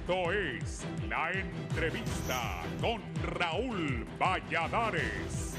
Esto es La Entrevista con Raúl Valladares.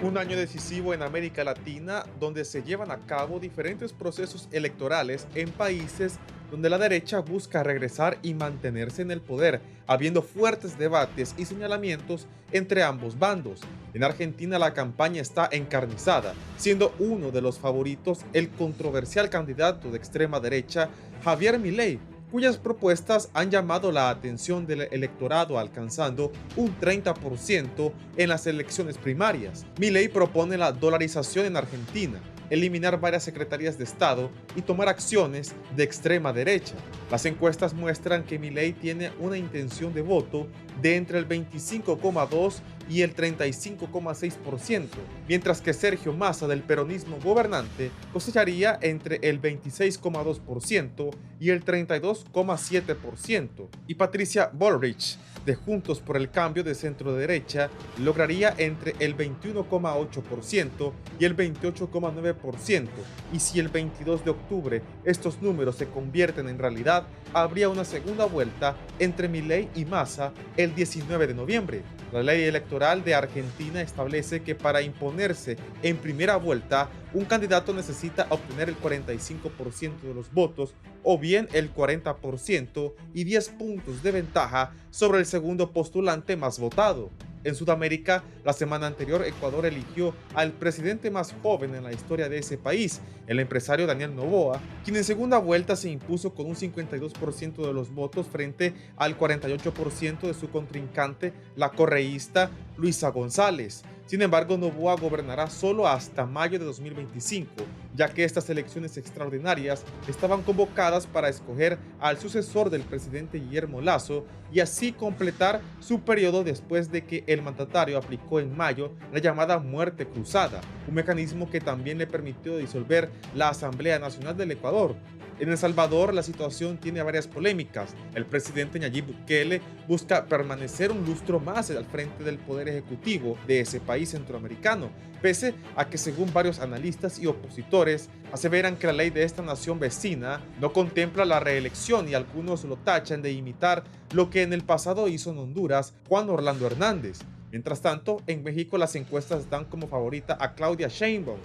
Un año decisivo en América Latina, donde se llevan a cabo diferentes procesos electorales en países donde la derecha busca regresar y mantenerse en el poder, habiendo fuertes debates y señalamientos entre ambos bandos. En Argentina la campaña está encarnizada, siendo uno de los favoritos el controversial candidato de extrema derecha Javier Milei, cuyas propuestas han llamado la atención del electorado, alcanzando un 30% en las elecciones primarias. Milei propone la dolarización en Argentina, eliminar varias secretarías de Estado y tomar acciones de extrema derecha. Las encuestas muestran que Milei tiene una intención de voto de entre el 25,2% y el 35,6%, mientras que Sergio Massa del peronismo gobernante cosecharía entre el 26,2% y el 32,7%, y Patricia Bullrich de Juntos por el Cambio de centro derecha lograría entre el 21,8% y el 28,9%, y si el 22 de octubre estos números se convierten en realidad, habría una segunda vuelta entre Milei y Massa el 19 de noviembre. La ley electoral de Argentina establece que para imponerse en primera vuelta, un candidato necesita obtener el 45% de los votos o bien el 40% y 10 puntos de ventaja sobre el segundo postulante más votado. En Sudamérica, la semana anterior, Ecuador eligió al presidente más joven en la historia de ese país, el empresario Daniel Noboa, quien en segunda vuelta se impuso con un 52% de los votos frente al 48% de su contrincante, la correísta Luisa González. Sin embargo, Noboa gobernará solo hasta mayo de 2025, ya que estas elecciones extraordinarias estaban convocadas para escoger al sucesor del presidente Guillermo Lasso y así completar su periodo después de que el mandatario aplicó en mayo la llamada muerte cruzada, un mecanismo que también le permitió disolver la Asamblea Nacional del Ecuador. En El Salvador la situación tiene varias polémicas. El presidente Nayib Bukele busca permanecer un lustro más al frente del poder ejecutivo de ese país centroamericano, pese a que según varios analistas y opositores aseveran que la ley de esta nación vecina no contempla la reelección y algunos lo tachan de imitar lo que en el pasado hizo en Honduras Juan Orlando Hernández. Mientras tanto, en México las encuestas dan como favorita a Claudia Sheinbaum,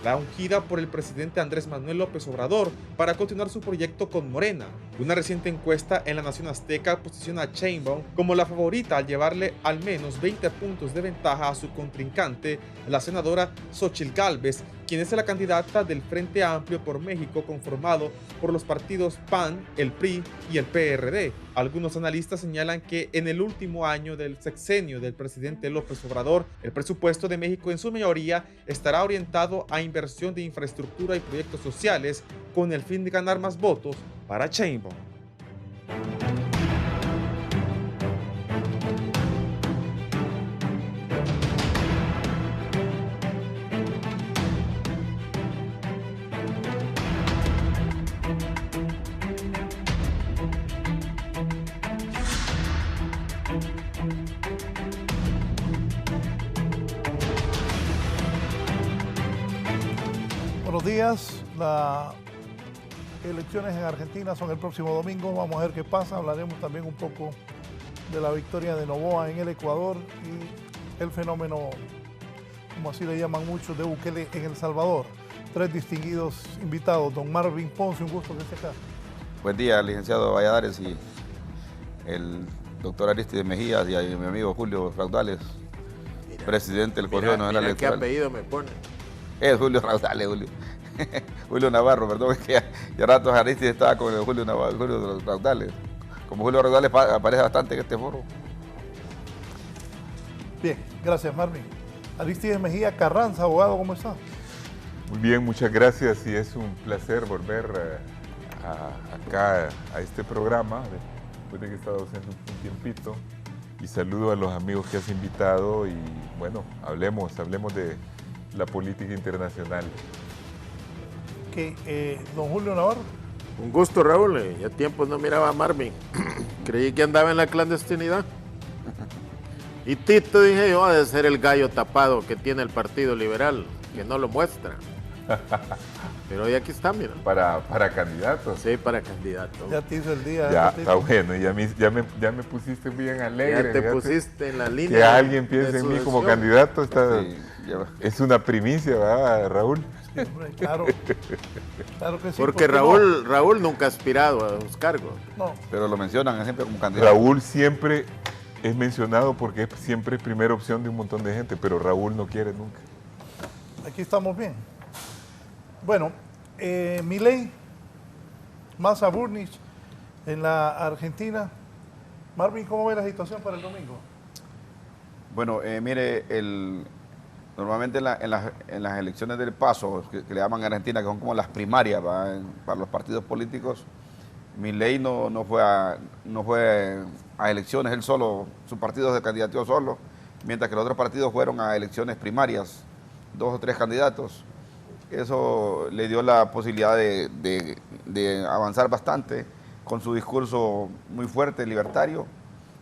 la ungida por el presidente Andrés Manuel López Obrador para continuar su proyecto con Morena. Una reciente encuesta en La Nación Azteca posiciona a Sheinbaum como la favorita al llevarle al menos 20 puntos de ventaja a su contrincante, la senadora Xóchitl Gálvez, quien es la candidata del Frente Amplio por México conformado por los partidos PAN, el PRI y el PRD. Algunos analistas señalan que en el último año del sexenio del presidente López Obrador, el presupuesto de México en su mayoría estará orientado a inversión de infraestructura y proyectos sociales con el fin de ganar más votos para Sheinbaum. Buenos días, las elecciones en Argentina son el próximo domingo, vamos a ver qué pasa, hablaremos también un poco de la victoria de Noboa en el Ecuador y el fenómeno, como así le llaman muchos, de Bukele en El Salvador. Tres distinguidos invitados, don Marvin Ponce, un gusto que esté acá. Buen día, licenciado Valladares y el doctor Aristides Mejías y a mi amigo Julio Raudales, presidente del Consejo Nacional Electoral. ¿Qué apellido me pone? Es Julio Raudales, Julio. Julio Navarro, perdón, es que ya rato Aristides estaba con el Julio Navarro, Julio Raudales. Como Julio Raudales aparece bastante en este foro. Bien, gracias Marvin. Aristides Mejía Carranza, abogado, ¿cómo está? Muy bien, muchas gracias y es un placer volver acá a este programa después de que he estado haciendo un tiempito, y saludo a los amigos que has invitado y bueno, hablemos de la política internacional. Don Julio Navarro. Un gusto, Raúl. Ya tiempo no miraba a Marvin. Creí que andaba en la clandestinidad. Y Tito, dije yo, ha de ser el gallo tapado que tiene el Partido Liberal, que no lo muestra. Pero hoy aquí está, mira. Para candidatos. Sí, para candidato. Ya te hizo el día. Ya, Tito. está bueno, ya me pusiste bien alegre. Ya te fíjate. pusiste en la línea. Que alguien piense de en mí como sucesión. candidato Sí, es una primicia, ¿verdad, Raúl? Sí, hombre, claro. Claro que sí. Porque ¿por qué no? Raúl nunca ha aspirado a los cargos. No, pero lo mencionan siempre como candidato. Raúl siempre es mencionado porque siempre es primera opción de un montón de gente, pero Raúl no quiere nunca. aquí estamos bien. Bueno, Milei, Massa, Burnich en la Argentina. Marvin, ¿cómo ve la situación para el domingo? Bueno, mire, normalmente en las elecciones del paso, que le llaman en Argentina, que son como las primarias para los partidos políticos, Milei no fue a elecciones él solo, su partido se candidateó solo, mientras que los otros partidos fueron a elecciones primarias, 2 o 3 candidatos. Eso le dio la posibilidad de avanzar bastante con su discurso muy fuerte, libertario,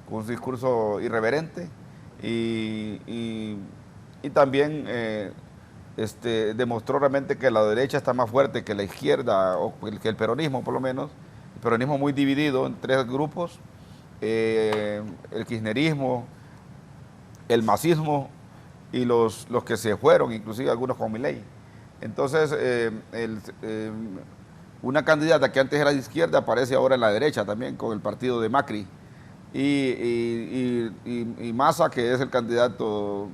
con su discurso irreverente y también demostró realmente que la derecha está más fuerte que la izquierda, o que el peronismo por lo menos. El peronismo muy dividido en 3 grupos, el kirchnerismo, el masismo y los que se fueron, inclusive algunos con Milei. Entonces, una candidata que antes era de izquierda aparece ahora en la derecha también, con el partido de Macri. Y Massa, que es el candidato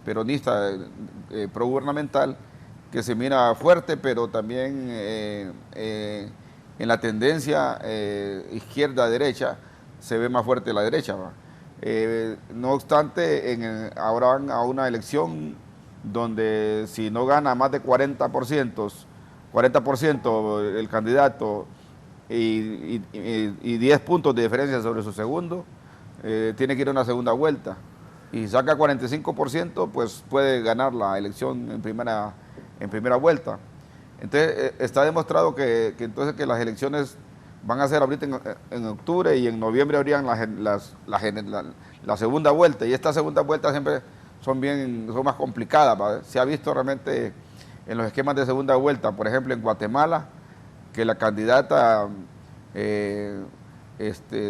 peronista progubernamental, que se mira fuerte, pero también en la tendencia izquierda-derecha se ve más fuerte la derecha. No obstante, ahora van a una elección donde si no gana más de 40% el candidato y 10 puntos de diferencia sobre su segundo, tiene que ir a una segunda vuelta. Y saca 45%, pues puede ganar la elección en primera vuelta. Entonces, está demostrado que las elecciones van a ser ahorita en octubre, y en noviembre habrían la segunda vuelta. Y esta segunda vuelta siempre son más complicadas, ¿vale? Se ha visto realmente en los esquemas de segunda vuelta, por ejemplo en Guatemala, que la candidata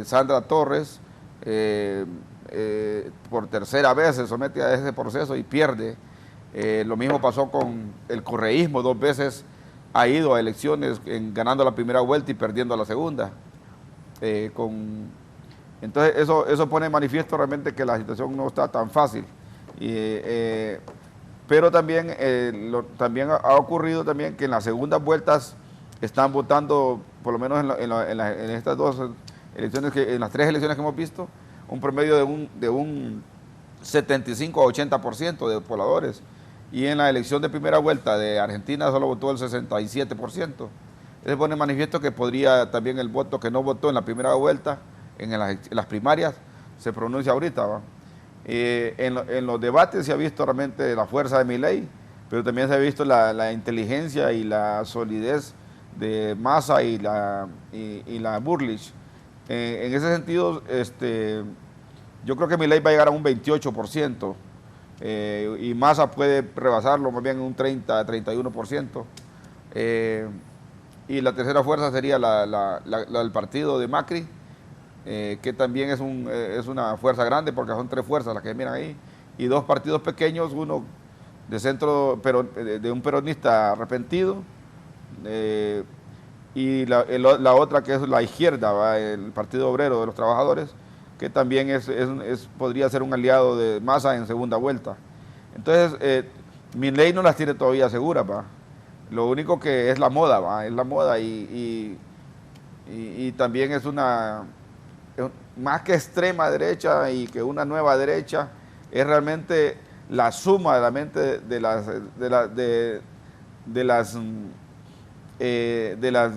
Sandra Torres por tercera vez se somete a ese proceso y pierde. Lo mismo pasó con el correísmo, 2 veces ha ido a elecciones ganando la primera vuelta y perdiendo la segunda. Entonces eso pone en manifiesto realmente que la situación no está tan fácil. Pero también, también ha ocurrido también que en las segundas vueltas están votando, por lo menos en estas 2 elecciones, en las 3 elecciones que hemos visto, un promedio de un 75 a 80% de pobladores. Y en la elección de primera vuelta de Argentina solo votó el 67%. Eso pone en manifiesto que podría también el voto que no votó en la primera vuelta, en las primarias, se pronuncia ahorita, ¿va? En los debates se ha visto realmente la fuerza de Milei, pero también se ha visto la inteligencia y la solidez de Massa y la Burlich. En ese sentido, yo creo que Milei va a llegar a un 28%, y Massa puede rebasarlo más bien en un 30-31%. Y la tercera fuerza sería la del partido de Macri, que también es una fuerza grande, porque son 3 fuerzas las que miran ahí, y 2 partidos pequeños, uno de centro, pero de un peronista arrepentido, y la otra que es la izquierda, ¿va? El Partido Obrero de los Trabajadores, que también podría ser un aliado de Massa en segunda vuelta. Entonces, Milei no las tiene todavía seguras, ¿va? Lo único que es la moda, ¿va? Es la moda, y también es más que extrema derecha y que una nueva derecha, es realmente la suma de la mente de las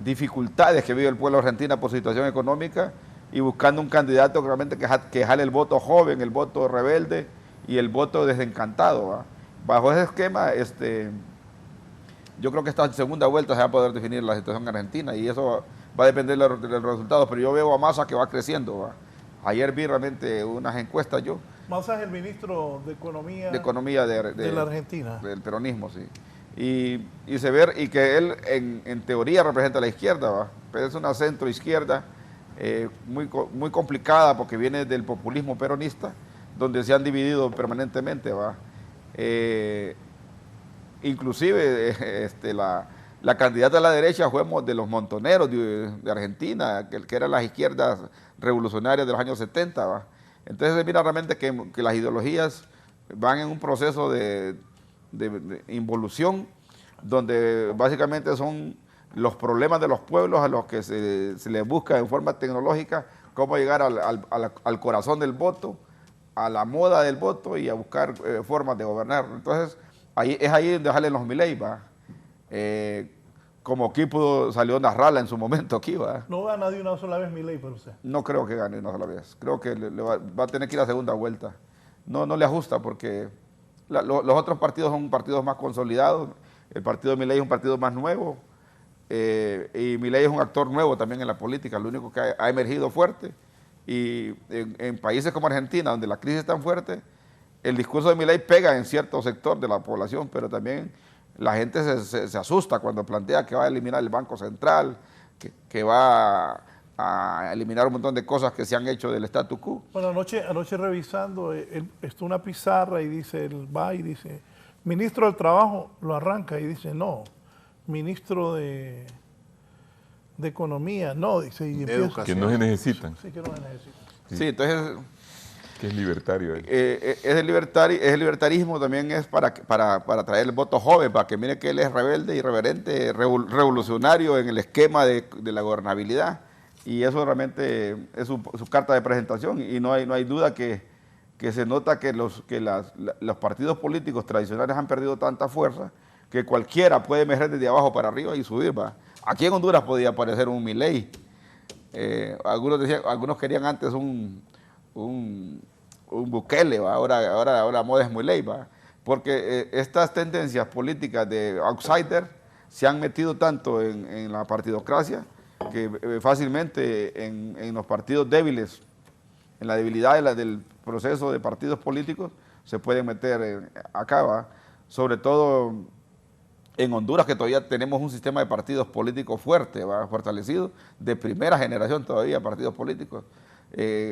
dificultades que vive el pueblo argentino por su situación económica, y buscando un candidato realmente que jale el voto joven, el voto rebelde y el voto desencantado, ¿va? Bajo ese esquema, Yo creo que esta segunda vuelta se va a poder definir la situación en Argentina y eso va a depender de los resultados, pero yo veo a Massa que va creciendo. ¿Va? Ayer vi realmente unas encuestas yo. Massa es el ministro de Economía de la Argentina. Del peronismo, sí. Y se ve, y que él en teoría representa a la izquierda, ¿va? Pero es una centro-izquierda muy complicada porque viene del populismo peronista, donde se han dividido permanentemente, ¿va? Inclusive la candidata a la derecha fue de los montoneros de Argentina, que eran las izquierdas revolucionarias de los años 70, ¿va? Entonces se mira realmente que las ideologías van en un proceso de involución, donde básicamente son los problemas de los pueblos a los que se les busca en forma tecnológica cómo llegar al corazón del voto, a la moda del voto y a buscar formas de gobernar. Entonces, es ahí donde salen los Milei, ¿va? Como aquí salió Nasrallah en su momento aquí, ¿va? No gana de una sola vez Milei, pero usted. No creo que gane una sola vez. Creo que va a tener que ir a segunda vuelta. No le ajusta porque los otros partidos son partidos más consolidados. El partido de Milei es un partido más nuevo. Y Milei es un actor nuevo también en la política, lo único que ha emergido fuerte. Y en países como Argentina, donde la crisis es tan fuerte, el discurso de Milei pega en cierto sector de la población, pero también la gente se asusta cuando plantea que va a eliminar el Banco Central, que va a eliminar un montón de cosas que se han hecho del statu quo. Bueno, anoche revisando, está una pizarra y dice, él va y dice, ministro del Trabajo, lo arranca y dice, no, ministro de Economía, no, dice, y empieza, que no se necesitan. Sí, que no se necesitan. Sí, entonces... Que es libertario. Es el libertarismo también es para traer el voto joven, para que mire que él es rebelde, irreverente, revolucionario en el esquema de la gobernabilidad. Y eso realmente es su carta de presentación. Y no hay duda que se nota que los partidos políticos tradicionales han perdido tanta fuerza que cualquiera puede emerger desde abajo para arriba y subir. ¿Va? Aquí en Honduras podía aparecer un Milei. Algunos querían antes un Bukele, ¿va? Ahora la moda es Milei, ¿va? Porque estas tendencias políticas de outsider se han metido tanto en la partidocracia que fácilmente en los partidos débiles, en la debilidad del proceso de partidos políticos, se pueden meter acá, ¿va? Sobre todo en Honduras, que todavía tenemos un sistema de partidos políticos fuerte, ¿va? Fortalecido, de primera generación todavía, partidos políticos.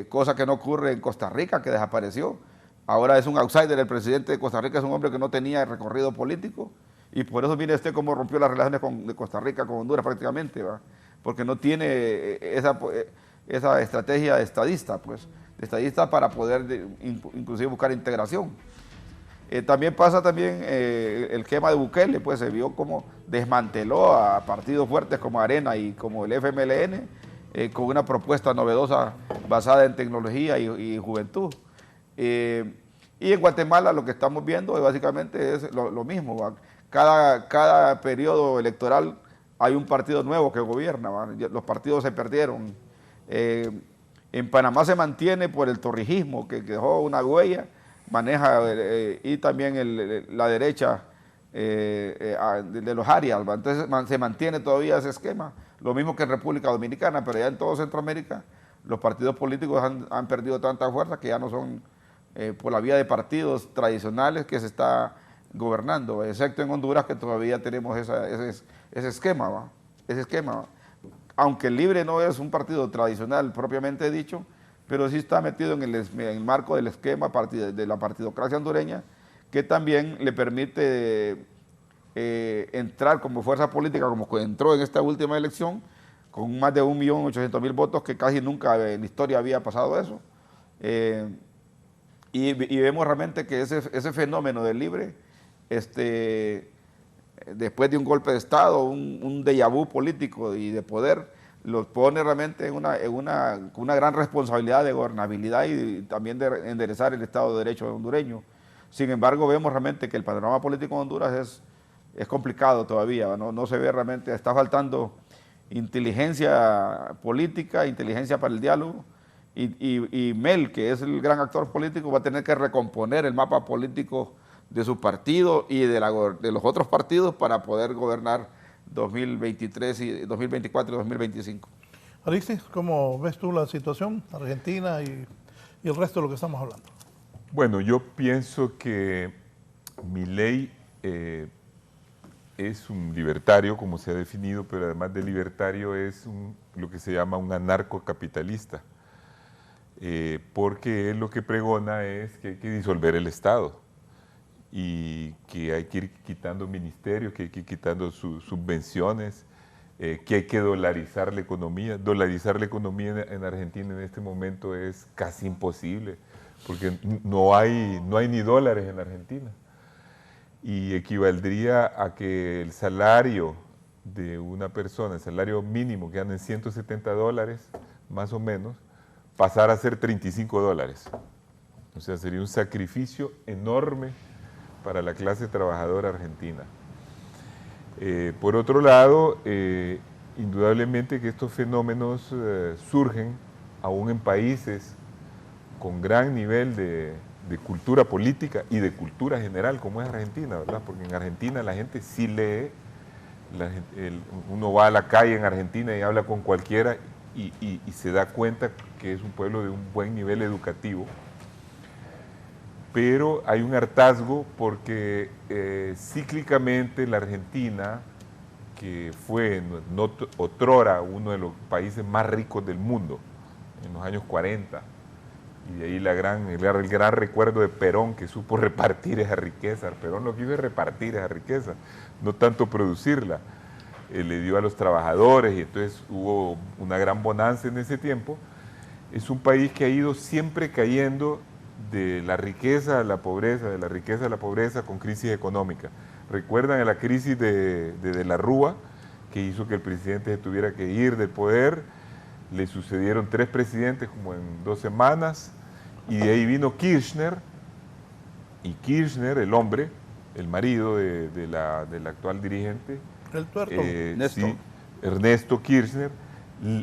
Cosa que no ocurre en Costa Rica, que desapareció. Ahora es un outsider, el presidente de Costa Rica es un hombre que no tenía recorrido político y por eso mire usted cómo rompió las relaciones de Costa Rica con Honduras prácticamente, ¿va? Porque no tiene esa estrategia estadista, para poder inclusive buscar integración. También pasa el esquema de Bukele, pues se vio cómo desmanteló a partidos fuertes como Arena y como el FMLN, con una propuesta novedosa basada en tecnología y juventud. Y en Guatemala lo que estamos viendo básicamente es lo mismo, ¿va? Cada periodo electoral hay un partido nuevo que gobierna, ¿va? Los partidos se perdieron. En Panamá se mantiene por el torrijismo que dejó una huella, maneja y también la derecha de los Arias, ¿va? Entonces se mantiene todavía ese esquema. Lo mismo que en República Dominicana, pero ya en todo Centroamérica los partidos políticos han perdido tanta fuerza que ya no son por la vía de partidos tradicionales que se está gobernando, excepto en Honduras que todavía tenemos ese esquema, ¿va? Ese esquema, ¿va? Aunque el Libre no es un partido tradicional propiamente dicho, pero sí está metido en el marco del esquema de la partidocracia hondureña, que también le permite entrar como fuerza política, como entró en esta última elección, con más de 1.800.000 votos, que casi nunca en la historia había pasado eso. Y vemos realmente que ese fenómeno del Libre, después de un golpe de Estado, un déjà vu político y de poder, los pone realmente con una gran responsabilidad de gobernabilidad y también de enderezar el Estado de Derecho hondureño. Sin embargo, vemos realmente que el panorama político en Honduras es complicado todavía, no se ve realmente, está faltando inteligencia política, inteligencia para el diálogo, y Mel, que es el gran actor político, va a tener que recomponer el mapa político de su partido y de los otros partidos para poder gobernar 2023 y 2024 y 2025. Aristis, ¿cómo ves tú la situación Argentina y el resto de lo que estamos hablando? Bueno, yo pienso que Milei es un libertario, como se ha definido, pero además de libertario es lo que se llama un anarcocapitalista, porque él lo que pregona es que hay que disolver el Estado y que hay que ir quitando ministerios, que hay que ir quitando subvenciones, que hay que dolarizar la economía. Dolarizar la economía en Argentina en este momento es casi imposible, porque no hay ni dólares en Argentina. Y equivaldría a que el salario de una persona, el salario mínimo que anda en $170, más o menos, pasara a ser $35. O sea, sería un sacrificio enorme para la clase trabajadora argentina. Por otro lado, indudablemente que estos fenómenos surgen aún en países con gran nivel de cultura política y de cultura general, como es Argentina, ¿verdad? Porque en Argentina la gente sí lee, uno va a la calle en Argentina y habla con cualquiera y se da cuenta que es un pueblo de un buen nivel educativo, pero hay un hartazgo porque cíclicamente la Argentina, que fue otrora uno de los países más ricos del mundo en los años 40, y de ahí el gran recuerdo de Perón, que supo repartir esa riqueza. Perón lo que hizo es repartir esa riqueza, no tanto producirla. Le dio a los trabajadores y entonces hubo una gran bonanza en ese tiempo. Es un país que ha ido siempre cayendo de la riqueza a la pobreza, de la riqueza a la pobreza, con crisis económica. ¿Recuerdan la crisis de la Rúa, que hizo que el presidente se tuviera que ir del poder? Le sucedieron 3 presidentes como en 2 semanas, y de ahí vino Kirchner, y Kirchner, el hombre, el marido de la actual dirigente, El tuerto. sí, Ernesto Kirchner,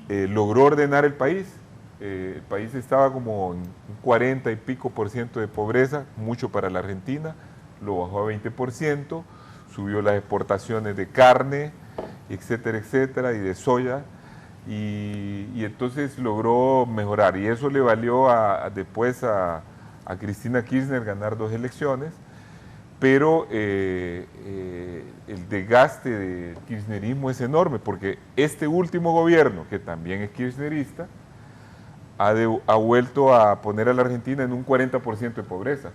logró ordenar el país. El país estaba como en un 40 y pico % de pobreza, mucho para la Argentina, lo bajó a 20%, subió las exportaciones de carne, etcétera, etcétera, y de soya. Y entonces logró mejorar, y eso le valió después a Cristina Kirchner ganar 2 elecciones, pero el desgaste del kirchnerismo es enorme, porque este último gobierno, que también es kirchnerista, ha vuelto a poner a la Argentina en un 40% de pobreza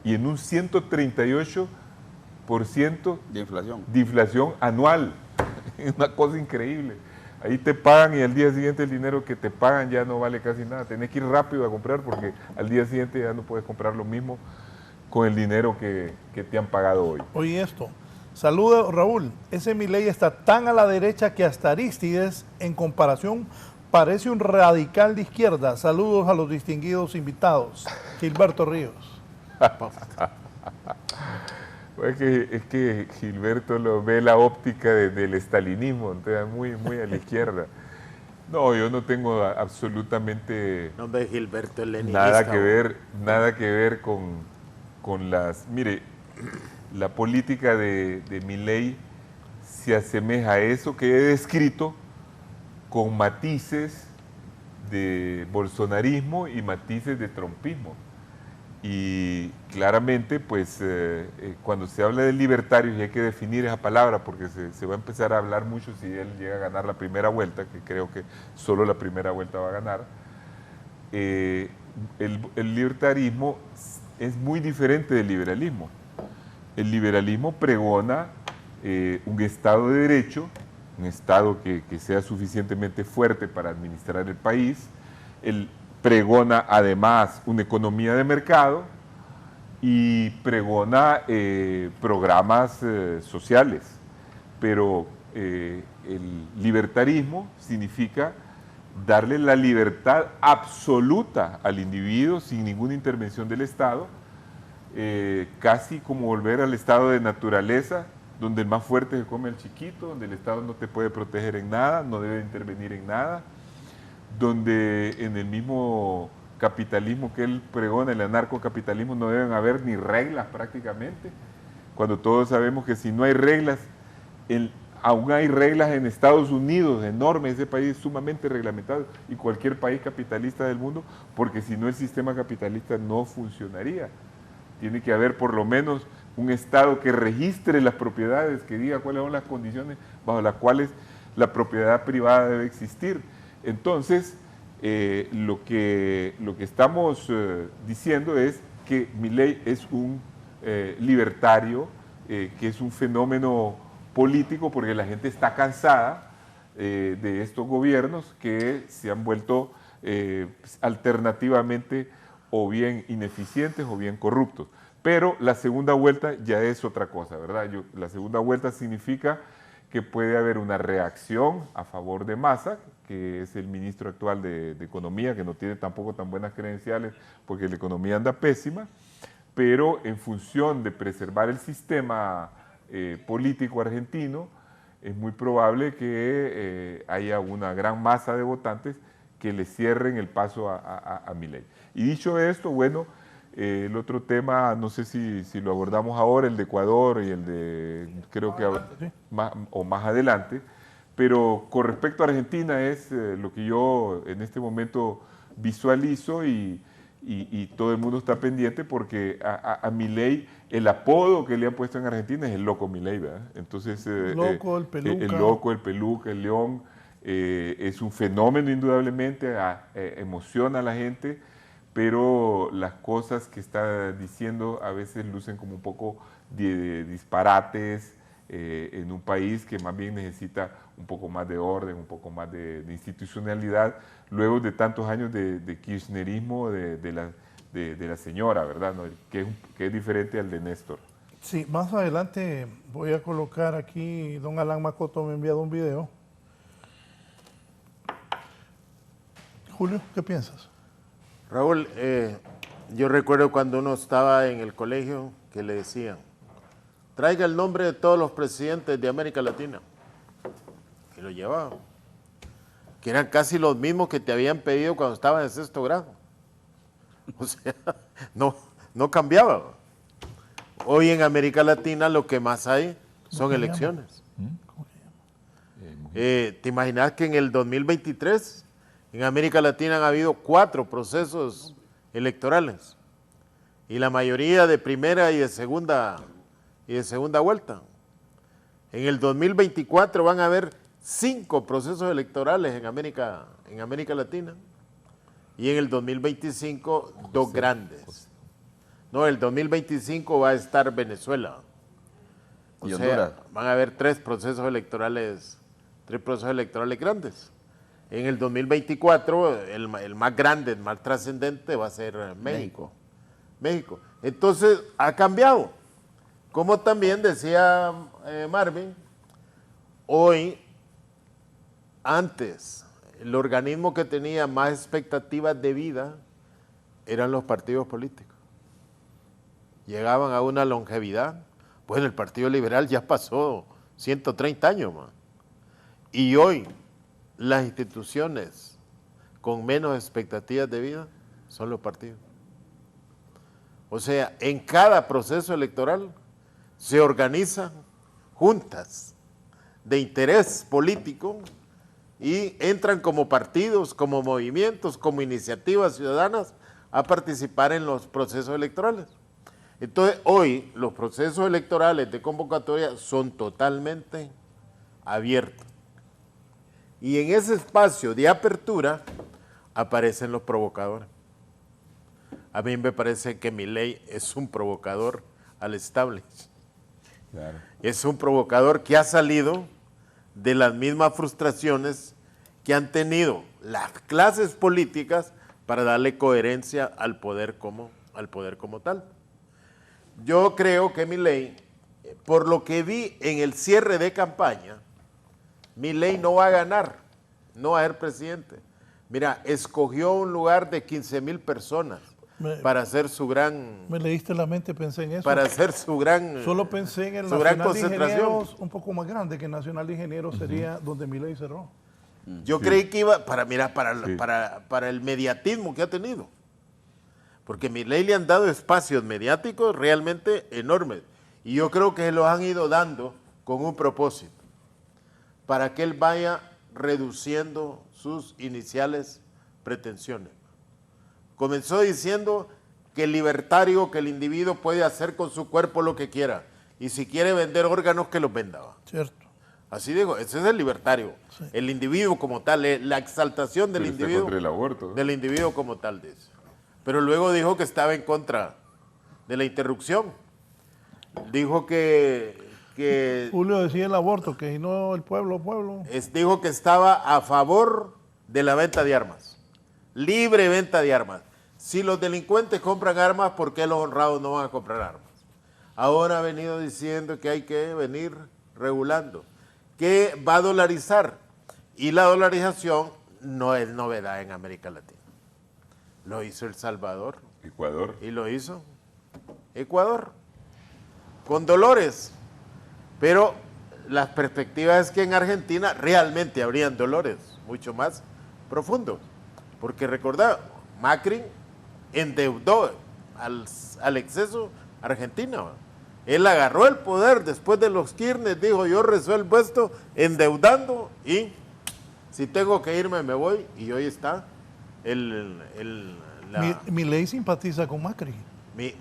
y en un 138% de inflación anual. Es una cosa increíble. Ahí te pagan y al día siguiente el dinero que te pagan ya no vale casi nada. Tenés que ir rápido a comprar porque al día siguiente ya no puedes comprar lo mismo con el dinero que te han pagado hoy. Oye esto, saluda Raúl, ese Milei está tan a la derecha que hasta Arístides, en comparación, parece un radical de izquierda. Saludos a los distinguidos invitados. Gilberto Ríos. Es que Gilberto lo ve la óptica del estalinismo, entonces muy a la izquierda. No, yo no tengo absolutamente No ve Gilberto el leninista. nada que ver con las... Mire, la política de Milei se asemeja a eso que he descrito, con matices de bolsonarismo y matices de trumpismo. Y claramente, pues, cuando se habla de libertarios, y hay que definir esa palabra porque se va a empezar a hablar mucho si él llega a ganar la primera vuelta, que creo que solo la primera vuelta va a ganar. El libertarismo es muy diferente del liberalismo. El liberalismo pregona un Estado de Derecho, un Estado que sea suficientemente fuerte para administrar el país. Él pregona además una economía de mercado y pregona programas sociales, pero el libertarismo significa darle la libertad absoluta al individuo sin ninguna intervención del Estado, casi como volver al estado de naturaleza, donde el más fuerte se come al chiquito, donde el Estado no te puede proteger en nada, no debe intervenir en nada, donde en el mismo capitalismo que él pregona, el anarcocapitalismo, no deben haber ni reglas prácticamente, cuando todos sabemos que si no hay reglas, aún hay reglas en Estados Unidos, enormes, ese país es sumamente reglamentado, y cualquier país capitalista del mundo, porque si no el sistema capitalista no funcionaría. Tiene que haber por lo menos un Estado que registre las propiedades, que diga cuáles son las condiciones bajo las cuales la propiedad privada debe existir. Entonces, lo que estamos diciendo es que Milei es un libertario, que es un fenómeno político, porque la gente está cansada de estos gobiernos que se han vuelto alternativamente o bien ineficientes o bien corruptos. Pero la segunda vuelta ya es otra cosa, ¿verdad? La segunda vuelta significa que puede haber una reacción a favor de Massa, que es el ministro actual de Economía, que no tiene tampoco tan buenas credenciales porque la economía anda pésima, pero en función de preservar el sistema político argentino, es muy probable que haya una gran masa de votantes que le cierren el paso a Milei. Y dicho esto, bueno, el otro tema, no sé si lo abordamos ahora, el de Ecuador y el de, creo que más adelante, pero con respecto a Argentina es lo que yo en este momento visualizo y todo el mundo está pendiente porque a Milei, el apodo que le han puesto en Argentina es el loco Milei, ¿verdad? Entonces, el loco, el peluca. El loco, el peluca, el león, es un fenómeno indudablemente, emociona a la gente, pero las cosas que está diciendo a veces lucen como un poco de disparates en un país que más bien necesita un poco más de orden, un poco más de institucionalidad, luego de tantos años de kirchnerismo de la señora, ¿verdad? ¿No? Que es diferente al de Néstor. Sí, más adelante voy a colocar aquí, don Alan Macoto me ha enviado un video. Julio, ¿qué piensas? Raúl, yo recuerdo cuando uno estaba en el colegio que le decían, traiga el nombre de todos los presidentes de América Latina. Y lo llevaban. Que eran casi los mismos que te habían pedido cuando estabas en sexto grado. O sea, no cambiaba. Hoy en América Latina lo que más hay son elecciones. ¿Te imaginas que en el 2023 en América Latina han habido 4 procesos electorales y la mayoría de primera y de segunda vuelta? En el 2024 van a haber 5 procesos electorales en América Latina y en el 2025 2 grandes. No, el 2025 va a estar Venezuela. O ¿Y sea, Honduras? van a haber 3 procesos electorales grandes. En el 2024, el más grande, el más trascendente va a ser México. Entonces, ha cambiado. Como también decía Marvin, hoy, antes, el organismo que tenía más expectativas de vida eran los partidos políticos. Llegaban a una longevidad. Bueno, el Partido Liberal ya pasó 130 años más. Y hoy, las instituciones con menos expectativas de vida son los partidos. O sea, en cada proceso electoral se organizan juntas de interés político y entran como partidos, como movimientos, como iniciativas ciudadanas a participar en los procesos electorales. Entonces, hoy los procesos electorales de convocatoria son totalmente abiertos. Y en ese espacio de apertura aparecen los provocadores. A mí me parece que Milei es un provocador al establishment. Claro. Es un provocador que ha salido de las mismas frustraciones que han tenido las clases políticas para darle coherencia al poder como tal. Yo creo que Milei, por lo que vi en el cierre de campaña, Milei no va a ganar, no va a ser presidente. Mira, escogió un lugar de 15,000 personas para hacer su gran... Me leíste la mente, pensé en eso. Para hacer su gran... Solo pensé en el su gran Nacional de concentración. Ingenieros, un poco más grande, que el Nacional de Ingenieros sería donde Milei cerró. Yo creí que iba, para el mediatismo que ha tenido. Porque Milei le han dado espacios mediáticos realmente enormes. Y yo creo que los han ido dando con un propósito, para que él vaya reduciendo sus iniciales pretensiones. Comenzó diciendo que el libertario, que el individuo puede hacer con su cuerpo lo que quiera, y si quiere vender órganos, que los venda. Cierto. Así digo, ese es el libertario, sí. El individuo como tal, la exaltación del individuo. Contra el aborto. Del individuo como tal, dice. Pero luego dijo que estaba en contra de la interrupción. Dijo que Julio decía el aborto, que si no el pueblo. Dijo que estaba a favor de la venta de armas. Libre venta de armas. Si los delincuentes compran armas, ¿por qué los honrados no van a comprar armas? Ahora ha venido diciendo que hay que venir regulando, que va a dolarizar. Y la dolarización no es novedad en América Latina. Lo hizo El Salvador. Ecuador. Y lo hizo Ecuador. Con dolores. Pero las perspectivas es que en Argentina realmente habrían dolores mucho más profundos. Porque recordad, Macri endeudó al exceso a Argentina. Él agarró el poder después de los Kirchner, dijo yo resuelvo esto endeudando y si tengo que irme me voy, y hoy está Milei simpatiza con Macri.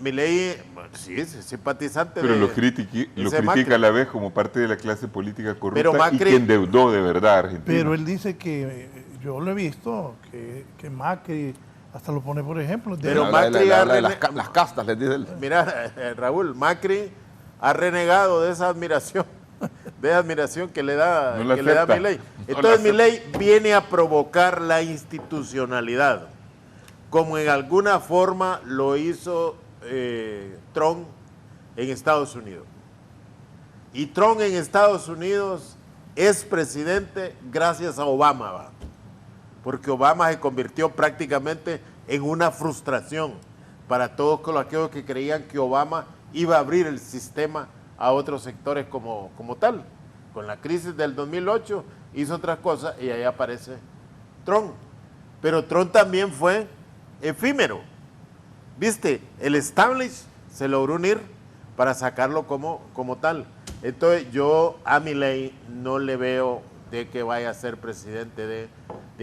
Milei, sí, es simpatizante. Pero lo critica a la vez como parte de la clase política corrupta, pero Macri, y que endeudó de verdad a Argentina. Pero él dice que, yo lo he visto, que Macri, hasta lo pone por ejemplo. Pero Macri las castas, les dice él. Mira, Raúl, Macri ha renegado de esa admiración. Que le da, Milei. Entonces Milei viene a provocar la institucionalidad, como en alguna forma lo hizo Trump en Estados Unidos. Y Trump en Estados Unidos es presidente gracias a Obama, porque Obama se convirtió prácticamente en una frustración para todos aquellos que creían que Obama iba a abrir el sistema a otros sectores como tal. Con la crisis del 2008 hizo otras cosas y ahí aparece Trump. Pero Trump también fue efímero. ¿Viste? El establishment se logró unir para sacarlo como tal. Entonces yo a Milei no le veo de que vaya a ser presidente de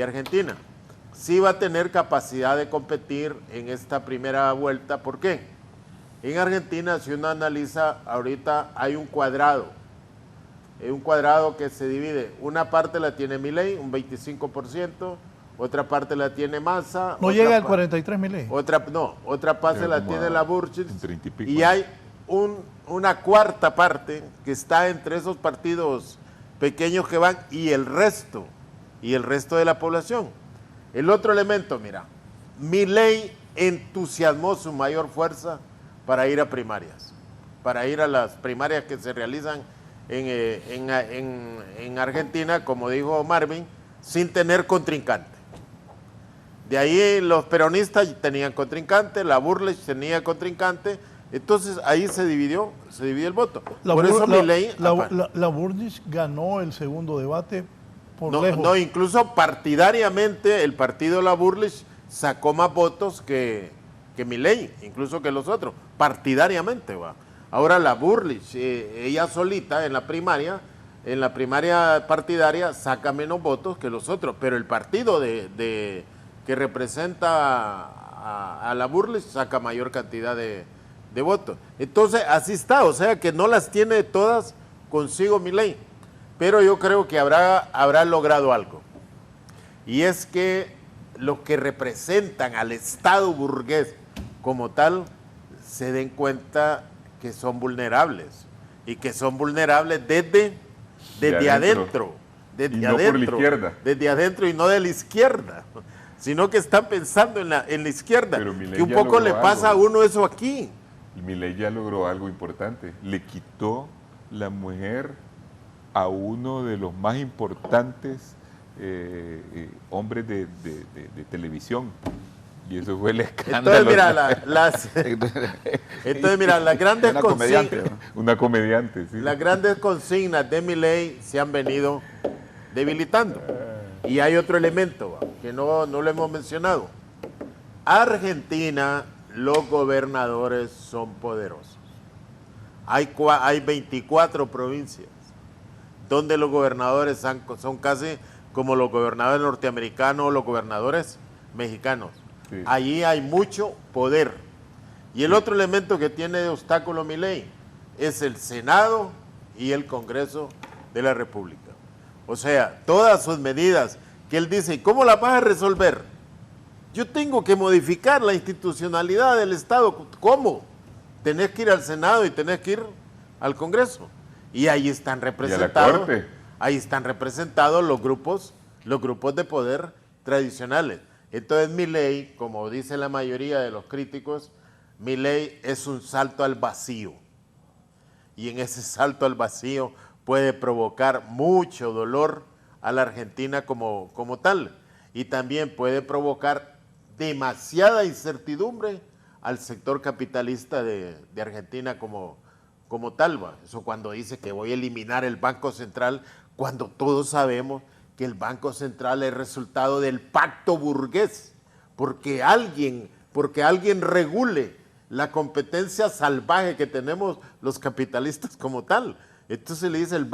Argentina. Sí va a tener capacidad de competir en esta primera vuelta. ¿Por qué? En Argentina, si uno analiza, ahorita hay un cuadrado que se divide. Una parte la tiene Milei, un 25%, otra parte la tiene Massa. No llega al 43 Milei. Otra parte la tiene la Burchis. Y hay una cuarta parte que está entre esos partidos pequeños que van y el resto de la población. El otro elemento, mira, Milei entusiasmó su mayor fuerza para ir a primarias, para ir a las primarias que se realizan en Argentina, como dijo Marvin, sin tener contrincante. De ahí los peronistas tenían contrincante, la Burles tenía contrincante, entonces ahí se dividió el voto. Por eso Milei... La Burles ganó el segundo debate por lejos. No, incluso partidariamente el partido La Burles sacó más votos que Milei, incluso que los otros, partidariamente va. Ahora la Burles, ella solita en la primaria partidaria saca menos votos que los otros, pero el partido que representa a la Burles saca mayor cantidad de votos. Entonces así está, o sea que no las tiene todas consigo Milei, pero yo creo que habrá logrado algo, y es que los que representan al Estado burgués como tal se den cuenta que son vulnerables, y que son vulnerables desde adentro, desde adentro y no de la izquierda, sino que están pensando en la izquierda, que un poco le pasa a uno eso aquí. Milei ya logró algo importante, le quitó la mujer a uno de los más importantes hombres de televisión, y eso fue el escándalo. Entonces mira, las grandes consignas, una comediante, sí. Las grandes consignas de Milei se han venido debilitando. Y hay otro elemento que no lo hemos mencionado. A Argentina los gobernadores son poderosos. Hay 24 provincias donde los gobernadores son casi como los gobernadores norteamericanos o los gobernadores mexicanos. Sí. Allí hay mucho poder. Y el otro elemento que tiene de obstáculo Milei es el Senado y el Congreso de la República. O sea, todas sus medidas que él dice, ¿cómo las vas a resolver? Yo tengo que modificar la institucionalidad del Estado. ¿Cómo? Tenés que ir al Senado y tenés que ir al Congreso. Y ahí están representados. Ahí están representados los grupos de poder tradicionales. Entonces Milei, como dice la mayoría de los críticos, Milei es un salto al vacío. Y en ese salto al vacío puede provocar mucho dolor a la Argentina como tal. Y también puede provocar demasiada incertidumbre al sector capitalista de Argentina como tal. ¿Va? Eso cuando dice que voy a eliminar el Banco Central, cuando todos sabemos que el Banco Central es resultado del pacto burgués, porque alguien regule la competencia salvaje que tenemos los capitalistas como tal. Entonces le dice el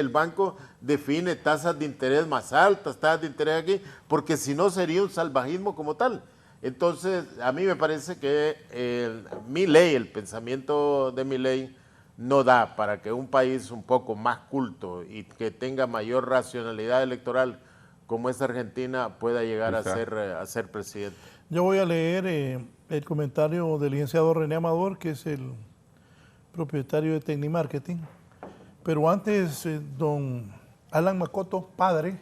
banco define tasas de interés más altas, tasas de interés aquí, porque si no sería un salvajismo como tal. Entonces a mí me parece que el pensamiento de Milei no da para que un país un poco más culto y que tenga mayor racionalidad electoral como es Argentina pueda llegar a ser presidente. Yo voy a leer el comentario del licenciado René Amador, que es el propietario de Tecnimarketing. Pero antes, don Alan Macoto, padre,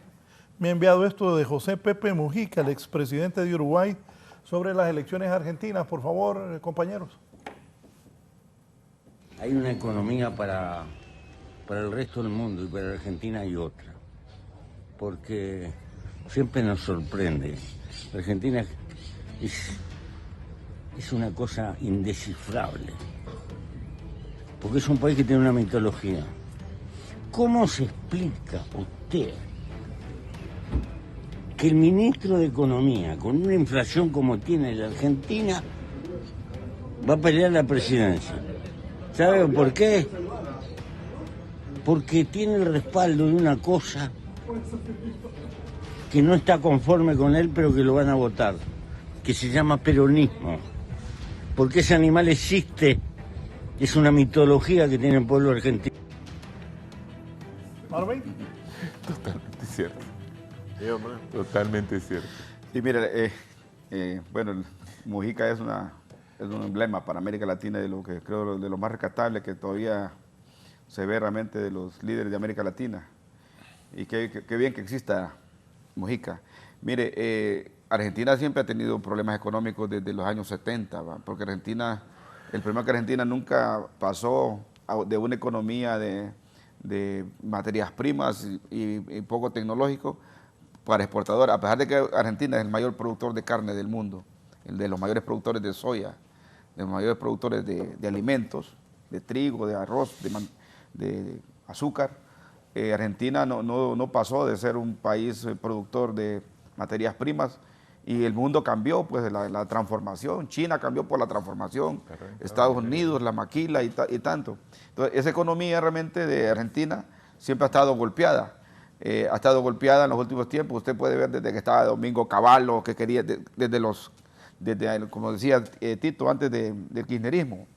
me ha enviado esto de José Pepe Mujica, el expresidente de Uruguay, sobre las elecciones argentinas. Por favor, compañeros. Hay una economía para el resto del mundo y para Argentina hay otra. Porque siempre nos sorprende. Argentina es una cosa indescifrable. Porque es un país que tiene una mitología. ¿Cómo se explica usted que el ministro de Economía, con una inflación como tiene la Argentina, va a pelear la presidencia? ¿Sabe por qué? Porque tiene el respaldo de una cosa que no está conforme con él, pero que lo van a votar, que se llama peronismo. Porque ese animal existe, es una mitología que tiene el pueblo argentino. ¿Marvin? Totalmente cierto. Sí, hombre. Totalmente cierto. Y mire, bueno, Mujica es un emblema para América Latina de lo que creo de lo más rescatable que todavía se ve realmente de los líderes de América Latina. Y qué bien que exista Mujica. Mire, Argentina siempre ha tenido problemas económicos desde los años 70, ¿va? Porque el problema es que Argentina nunca pasó de una economía de materias primas y poco tecnológico para exportador, a pesar de que Argentina es el mayor productor de carne del mundo, el de los mayores productores de soya, de los mayores productores de alimentos, de trigo, de arroz, de azúcar. Argentina no pasó de ser un país productor de materias primas y el mundo cambió, pues la transformación. China cambió por la transformación, Estados Unidos, la maquila y tanto. Entonces, esa economía realmente de Argentina siempre ha estado golpeada. Ha estado golpeada en los últimos tiempos. Usted puede ver desde que estaba Domingo Cavallo, que quería, desde como decía Tito, antes del kirchnerismo.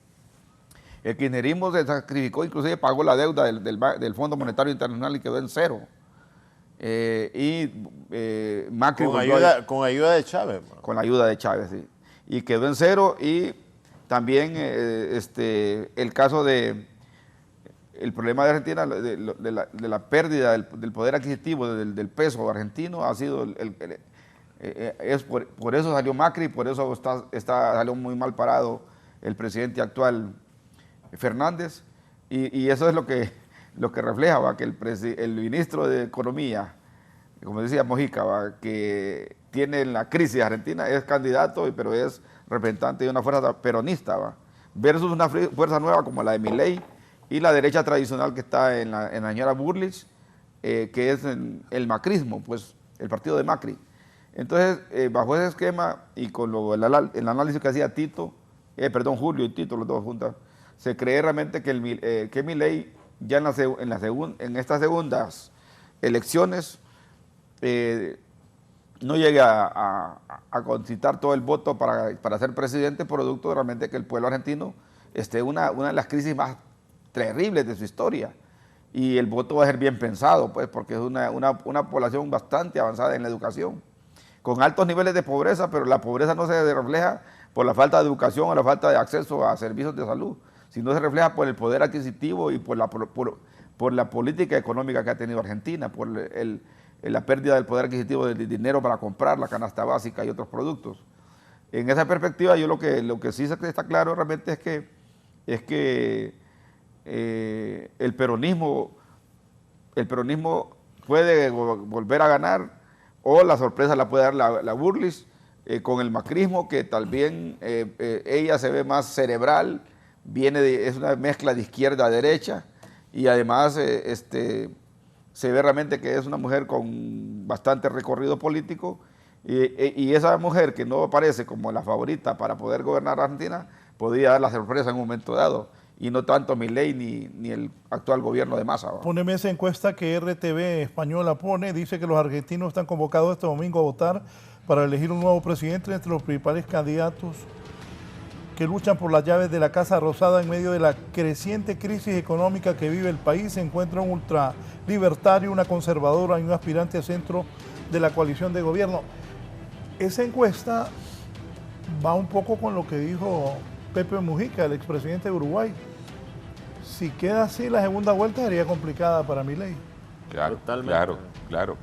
El kirchnerismo se sacrificó, inclusive pagó la deuda del Fondo Monetario Internacional y quedó en cero. Macri con ayuda de Chávez. Con la ayuda de Chávez, sí. Y quedó en cero y también el caso el problema de Argentina, de la pérdida del poder adquisitivo del peso argentino ha sido, por eso salió Macri, por eso salió muy mal parado el presidente actual Fernández, y eso es lo que refleja, ¿va? Que el ministro de Economía, como decía Mujica, ¿va? Que tiene la crisis argentina, es candidato, pero es representante de una fuerza peronista, ¿va? Versus una fuerza nueva como la de Milei y la derecha tradicional que está en la señora Burlich, que es el macrismo, pues el partido de Macri. Entonces, bajo ese esquema y con el análisis que hacía Tito, Julio y Tito, los dos juntos, se cree realmente que Milei ya en estas segundas elecciones no llegue a concitar todo el voto para ser presidente, producto de realmente que el pueblo argentino esté en una de las crisis más terribles de su historia. Y el voto va a ser bien pensado, pues, porque es una población bastante avanzada en la educación, con altos niveles de pobreza, pero la pobreza no se refleja por la falta de educación o la falta de acceso a servicios de salud, sino se refleja por el poder adquisitivo y por la política económica que ha tenido Argentina, por la pérdida del poder adquisitivo del dinero para comprar la canasta básica y otros productos. En esa perspectiva, yo lo que sí está claro realmente es que el peronismo puede volver a ganar, o la sorpresa la puede dar la Burlis con el macrismo, que también ella se ve más cerebral, es una mezcla de izquierda a derecha, y además se ve realmente que es una mujer con bastante recorrido político, y esa mujer que no aparece como la favorita para poder gobernar Argentina, podría dar la sorpresa en un momento dado, y no tanto Milei ni el actual gobierno de Massa. Póneme esa encuesta que RTV Española dice que los argentinos están convocados este domingo a votar para elegir un nuevo presidente. Entre los principales candidatos que luchan por las llaves de la Casa Rosada en medio de la creciente crisis económica que vive el país se encuentra un ultralibertario, una conservadora y un aspirante a centro de la coalición de gobierno. Esa encuesta va un poco con lo que dijo Pepe Mujica, el expresidente de Uruguay. Si queda así, la segunda vuelta sería complicada para Milei. Claro, Totalmente. claro.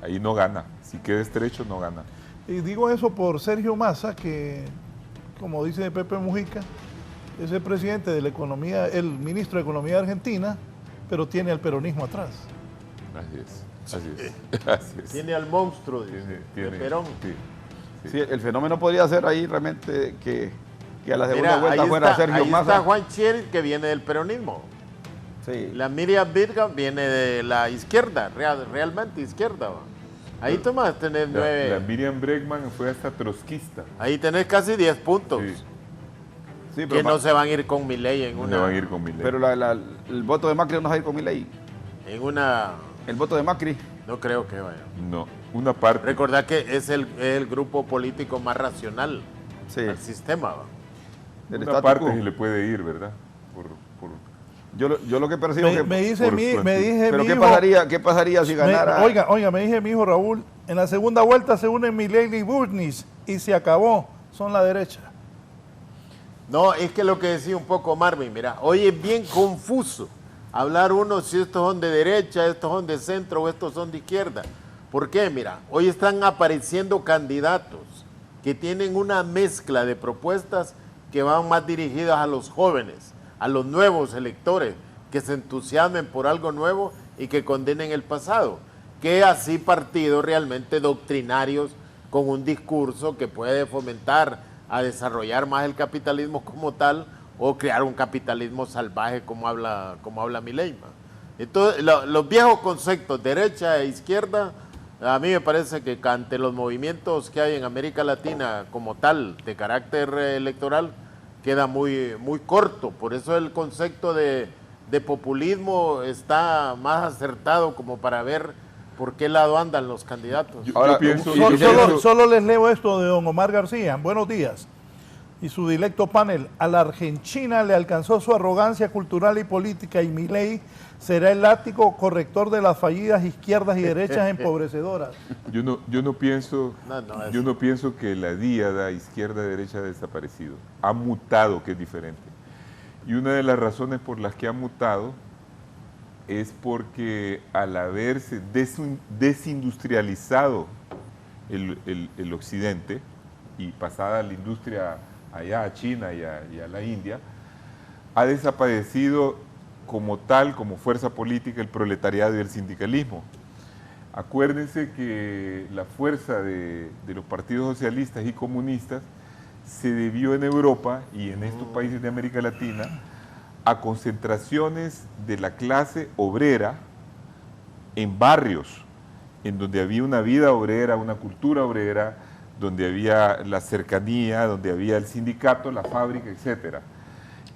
Ahí no gana. Si queda estrecho, no gana. Y digo eso por Sergio Massa, que, como dice Pepe Mujica, es el presidente de la economía, el ministro de Economía de Argentina, pero tiene al peronismo atrás. Así es. Tiene al monstruo de Perón. Sí, el fenómeno podría ser ahí realmente que a la segunda Mira, vuelta fuera Sergio Massa. Ahí está Juan Schill, que viene del peronismo. Sí. La Miriam Birgan viene de la izquierda, realmente izquierda. ¿va? Ahí Tomás tenés La Miriam Bregman fue hasta trotskista. Ahí tenés casi 10 puntos. Sí, Que no se van a ir con Milei en una. No van a ir con Milei. Pero el voto de Macri no va a ir con Milei. En una. El voto de Macri. No creo que vaya. No, una parte. Recordad que es el grupo político más racional del sistema. ¿va? Una parte se le puede ir, ¿verdad? Yo lo que percibo Me dice mi pero hijo, ¿qué pasaría si ganara? Oiga, me dice mi hijo Raúl, en la segunda vuelta se unen Milei y Burnis y se acabó, son la derecha. No, es que lo que decía un poco Marvin, mira, hoy es bien confuso hablar uno si estos son de derecha, estos son de centro o estos son de izquierda. ¿Por qué? Mira, hoy están apareciendo candidatos que tienen una mezcla de propuestas que van más dirigidas a los jóvenes, a los nuevos electores, que se entusiasmen por algo nuevo y que condenen el pasado, que así partidos realmente doctrinarios con un discurso que puede fomentar a desarrollar más el capitalismo como tal o crear un capitalismo salvaje como habla Milei. Entonces, los viejos conceptos derecha e izquierda, a mí me parece que ante los movimientos que hay en América Latina como tal de carácter electoral, queda muy, muy corto. Por eso el concepto de populismo está más acertado como para ver por qué lado andan los candidatos. Yo pienso, Solo les leo esto de don Omar García. Buenos días. Y su directo panel. A la Argentina le alcanzó su arrogancia cultural y política y Milei será el látigo corrector de las fallidas izquierdas y derechas empobrecedoras. Yo no pienso que la díada izquierda-derecha ha desaparecido. Ha mutado, que es diferente. Y una de las razones por las que ha mutado es porque al haberse desindustrializado el occidente y pasada la industria allá a China y a la India, ha desaparecido como tal, como fuerza política, el proletariado y el sindicalismo. Acuérdense que la fuerza de los partidos socialistas y comunistas se debió en Europa y en estos países de América Latina a concentraciones de la clase obrera en barrios, en donde había una vida obrera, una cultura obrera, donde había la cercanía, donde había el sindicato, la fábrica, etc.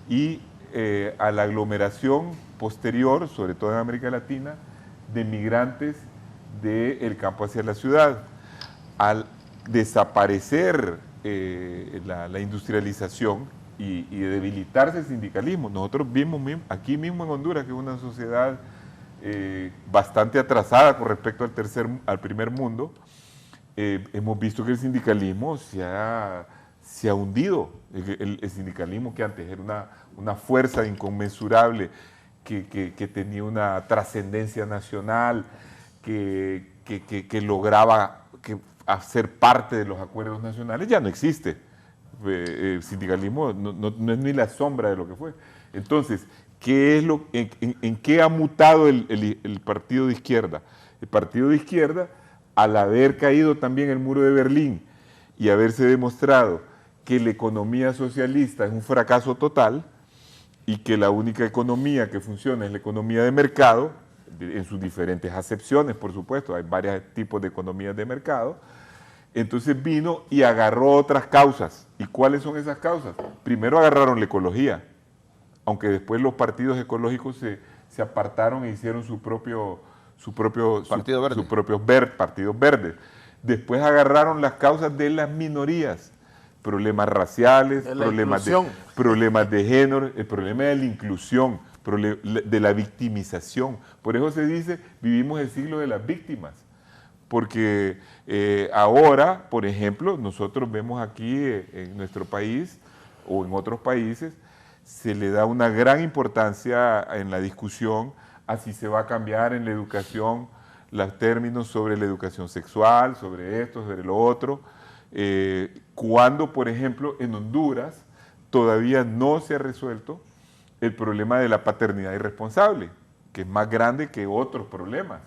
Y a la aglomeración posterior, sobre todo en América Latina, de migrantes del campo hacia la ciudad. Al desaparecer la industrialización y debilitarse el sindicalismo, nosotros vimos aquí mismo en Honduras, que es una sociedad bastante atrasada con respecto al primer mundo, hemos visto que el sindicalismo se ha hundido. El sindicalismo, que antes era una fuerza inconmensurable, que tenía una trascendencia nacional, que lograba hacer parte de los acuerdos nacionales, ya no existe. El sindicalismo no es ni la sombra de lo que fue. Entonces, ¿en qué ha mutado el partido de izquierda? El partido de izquierda, al haber caído también el muro de Berlín y haberse demostrado que la economía socialista es un fracaso total y que la única economía que funciona es la economía de mercado, en sus diferentes acepciones, por supuesto, hay varios tipos de economías de mercado. Entonces vino y agarró otras causas. ¿Y cuáles son esas causas? Primero agarraron la ecología, aunque después los partidos ecológicos se apartaron e hicieron su propio partido verde. Partidos verdes. Después agarraron las causas de las minorías, problemas raciales, problemas de género, el problema de la inclusión, de la victimización. Por eso se dice, vivimos el siglo de las víctimas. Porque ahora, por ejemplo, nosotros vemos aquí en nuestro país o en otros países, se le da una gran importancia en la discusión a si se va a cambiar en la educación los términos sobre la educación sexual, sobre esto, sobre lo otro, cuando, por ejemplo, en Honduras todavía no se ha resuelto el problema de la paternidad irresponsable, que es más grande que otros problemas,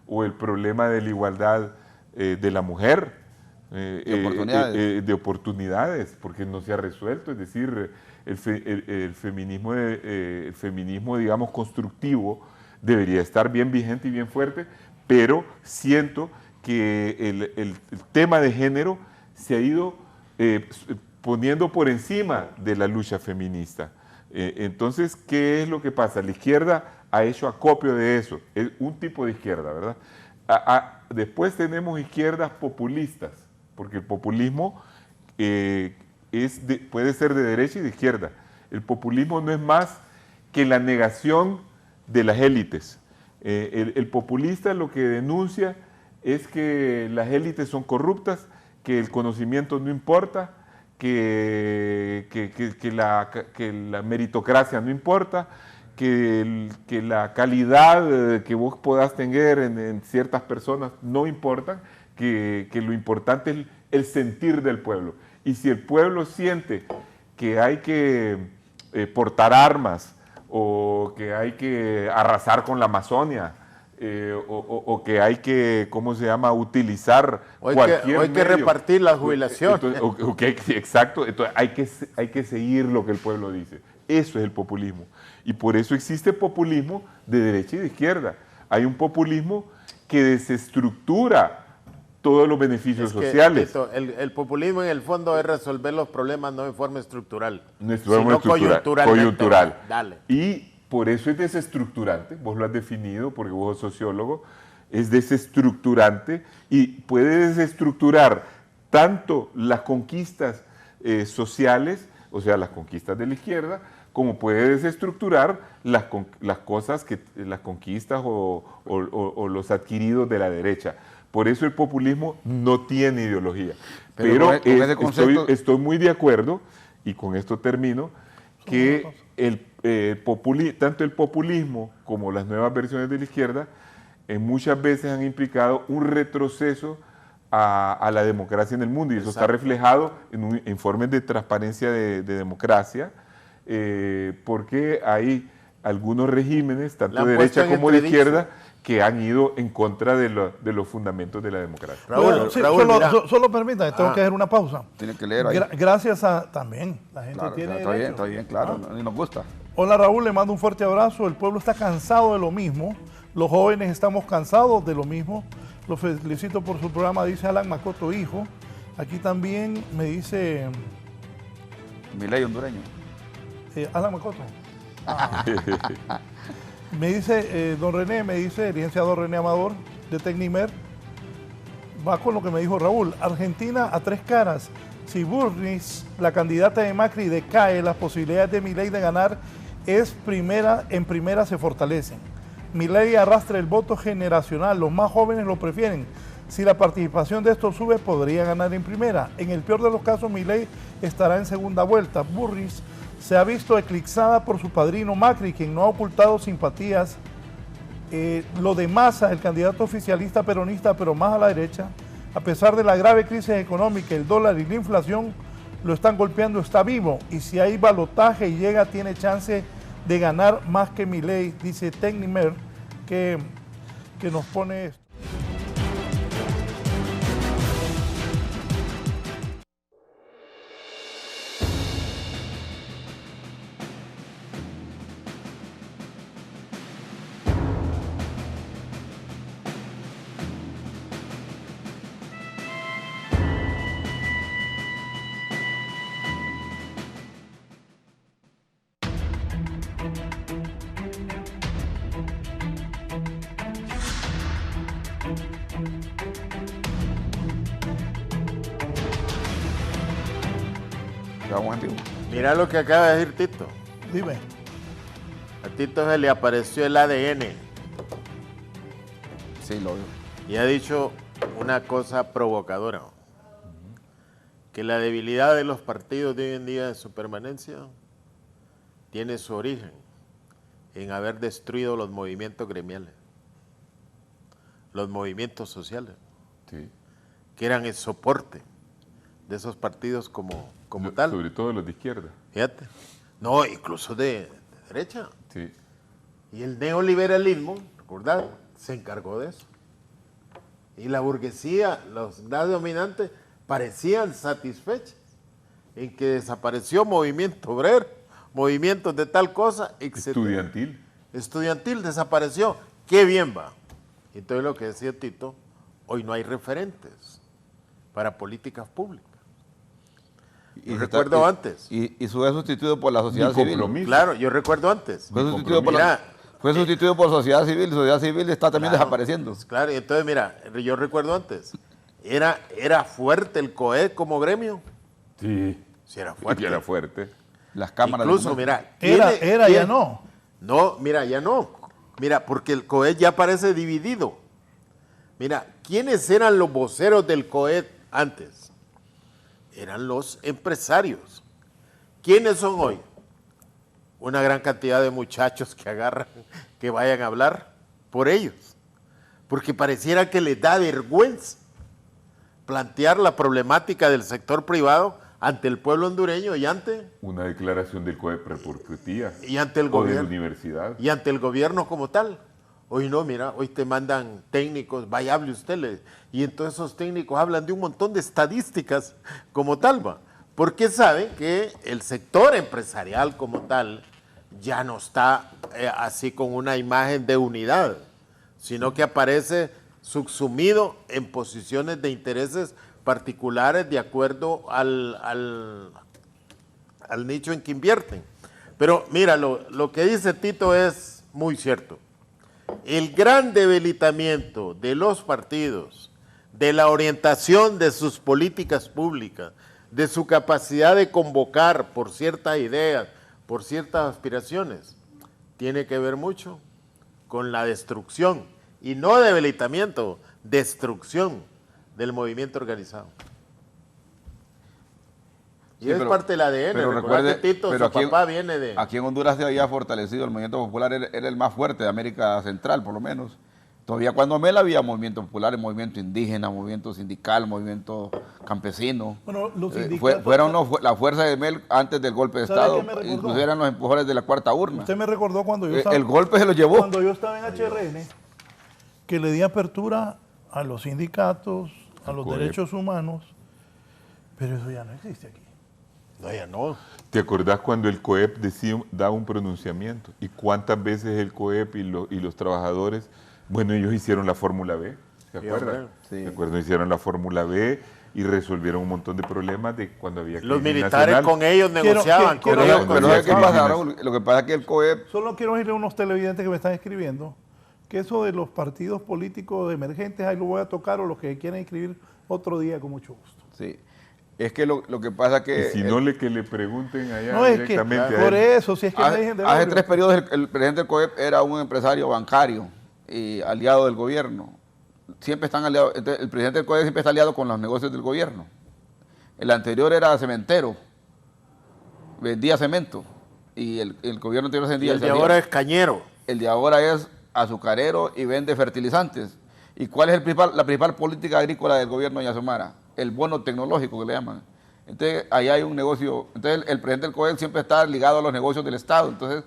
o el problema de la igualdad de la mujer, de oportunidades, porque no se ha resuelto. Es decir, el feminismo, digamos, constructivo, debería estar bien vigente y bien fuerte, pero siento que el tema de género se ha ido poniendo por encima de la lucha feminista. Entonces, ¿qué es lo que pasa? La izquierda ha hecho acopio de eso, es un tipo de izquierda, ¿verdad? Después tenemos izquierdas populistas, porque el populismo puede ser de derecha y de izquierda. El populismo no es más que la negación de las élites. El populista lo que denuncia es que las élites son corruptas, que el conocimiento no importa, que la meritocracia no importa, que la calidad que vos podás tener en ciertas personas no importa, que lo importante es el sentir del pueblo. Y si el pueblo siente que hay que portar armas, o que hay que arrasar con la Amazonia, o que hay que, ¿cómo se llama?, utilizar cualquier medio. Hay que repartir la jubilación. Exacto, entonces hay que seguir lo que el pueblo dice. Eso es el populismo. Y por eso existe populismo de derecha y de izquierda. Hay un populismo que desestructura todos los beneficios sociales. El populismo en el fondo es resolver los problemas no en forma estructural, sino coyuntural. Dale. Y por eso es desestructurante, vos lo has definido porque vos sos sociólogo, es desestructurante y puede desestructurar tanto las conquistas sociales, o sea, las conquistas de la izquierda, como puede desestructurar las conquistas o los adquiridos de la derecha. Por eso el populismo no tiene ideología. Pero estoy muy de acuerdo, y con esto termino, que tanto el populismo como las nuevas versiones de la izquierda muchas veces han implicado un retroceso a la democracia en el mundo, y eso está reflejado en informes de transparencia de democracia, porque hay algunos regímenes, tanto de derecha como de izquierda, que han ido en contra de los fundamentos de la democracia. Raúl, solo permítame, tengo que hacer una pausa. Tiene que leer ahí. Gracias a también, la gente claro, tiene está bien, claro, y nos gusta. Hola Raúl, le mando un fuerte abrazo. El pueblo está cansado de lo mismo, los jóvenes estamos cansados de lo mismo. Los felicito por su programa, dice Alan Macoto, hijo. Aquí también me dice Milei hondureño. Alan Macoto. Me dice don René, el licenciado René Amador de Tecnimer, va con lo que me dijo Raúl. Argentina a tres caras. Si Burris, la candidata de Macri, decae, las posibilidades de Milei de ganar en primera se fortalecen. Milei arrastra el voto generacional, los más jóvenes lo prefieren. Si la participación de estos sube, podría ganar en primera. En el peor de los casos, Milei estará en segunda vuelta. Burris se ha visto eclipsada por su padrino Macri, quien no ha ocultado simpatías. Lo de Massa, el candidato oficialista peronista, pero más a la derecha, a pesar de la grave crisis económica, el dólar y la inflación lo están golpeando, está vivo. Y si hay balotaje y llega, tiene chance de ganar más que Milei, dice Tecnimer, que nos pone esto. Vamos en vivo. Mira lo que acaba de decir Tito. Dime. A Tito se le apareció el ADN Sí, lo veo. y ha dicho una cosa provocadora. Que la debilidad de los partidos de hoy en día de su permanencia tiene su origen en haber destruido los movimientos gremiales, los movimientos sociales, Sí. que eran el soporte de esos partidos como tal. Sobre todo los de izquierda. Fíjate. No, incluso de derecha. Sí. Y el neoliberalismo, ¿recordad? Se encargó de eso. Y la burguesía, los clases dominantes, parecían satisfechos en que desapareció movimiento obrero, movimientos de tal cosa, etc. Estudiantil. Estudiantil desapareció. ¡Qué bien va! Entonces lo que decía Tito, hoy no hay referentes para políticas públicas. Yo recuerdo antes. Y fue sustituido por la sociedad Ni civil. compromiso. Claro, yo recuerdo antes. Fue sustituido, Mira, fue sustituido por sociedad civil. Sociedad civil está también claro, desapareciendo. Claro, y entonces mira, yo recuerdo antes, era fuerte el COE como gremio. Sí. Sí, era fuerte. Y era fuerte. Las cámaras. Incluso, de mira. Era, ya no. No, mira, ya no. Mira, porque el COE ya parece dividido. Mira, ¿quiénes eran los voceros del COE antes? Eran los empresarios. ¿Quiénes son hoy? Una gran cantidad de muchachos que agarran, que vayan a hablar por ellos. Porque pareciera que les da vergüenza plantear la problemática del sector privado ante el pueblo hondureño y ante Una declaración del COEP repercutía. el O de la gobierno. universidad. Y ante el gobierno como tal. Hoy no, mira, hoy te mandan técnicos, vaya, hable usted. Y entonces esos técnicos hablan de un montón de estadísticas como tal, va. Porque saben que el sector empresarial como tal ya no está así con una imagen de unidad, sino que aparece subsumido en posiciones de intereses particulares de acuerdo al nicho en que invierten. Pero mira, lo que dice Tito es muy cierto. El gran debilitamiento de los partidos, de la orientación de sus políticas públicas, de su capacidad de convocar por ciertas ideas, por ciertas aspiraciones, tiene que ver mucho con la destrucción, y no debilitamiento, destrucción del movimiento organizado. Y Sí, es pero- parte del ADN. pero Recuerda recuerde- que Tito, pero su papá viene de... Aquí en Honduras se había fortalecido el movimiento popular, era el más fuerte de América Central, por lo menos. Todavía cuando Mel había movimiento popular, movimiento indígena, movimiento sindical, movimiento campesino. Bueno, los sindicatos... Fueron la fuerza de Mel antes del golpe de ¿Sabe Estado, qué me recordó? incluso eran los empujones de la cuarta urna. Usted me recordó cuando yo estaba... El golpe se lo llevó. Cuando yo estaba en HRN, que le di apertura a los sindicatos, a los COEP. derechos humanos, pero eso ya no existe aquí. No, ya no. ¿Te acordás cuando el COEP daba un pronunciamiento? ¿Y cuántas veces el COEP y los trabajadores, bueno, ellos hicieron la Fórmula B, ¿se Sí, acuerdan? hombre. Sí. ¿Se acuerdan? Hicieron la Fórmula B, y resolvieron un montón de problemas de cuando había Los crisis militares nacional. con ellos negociaban. quiero- con ellos, quiero- Pero había ¿sabes qué crisis pasa, nacional. Raúl? Lo que pasa es que el COEP, Solo quiero oírle a unos televidentes que me están escribiendo que eso de los partidos políticos emergentes, ahí lo voy a tocar, o los que quieran escribir otro día con mucho gusto. sí, es que lo que pasa es que... Y si no, que le pregunten allá No, es que directamente a por él. eso, si es que me dejen de Hace barrio. 3 periodos el presidente del COEP era un empresario bancario y aliado del gobierno. Siempre están aliados. Entonces, el presidente del COEP siempre está aliado con los negocios del gobierno. El anterior era cementero, vendía cemento y el gobierno anterior y vendía el de ahora es cañero. El de ahora es azucarero y vende fertilizantes. ¿Y cuál es la principal política agrícola del gobierno de Yasomara? El bono tecnológico que le llaman. Entonces, ahí hay un negocio. Entonces, el presidente del COEP siempre está ligado a los negocios del Estado. Entonces,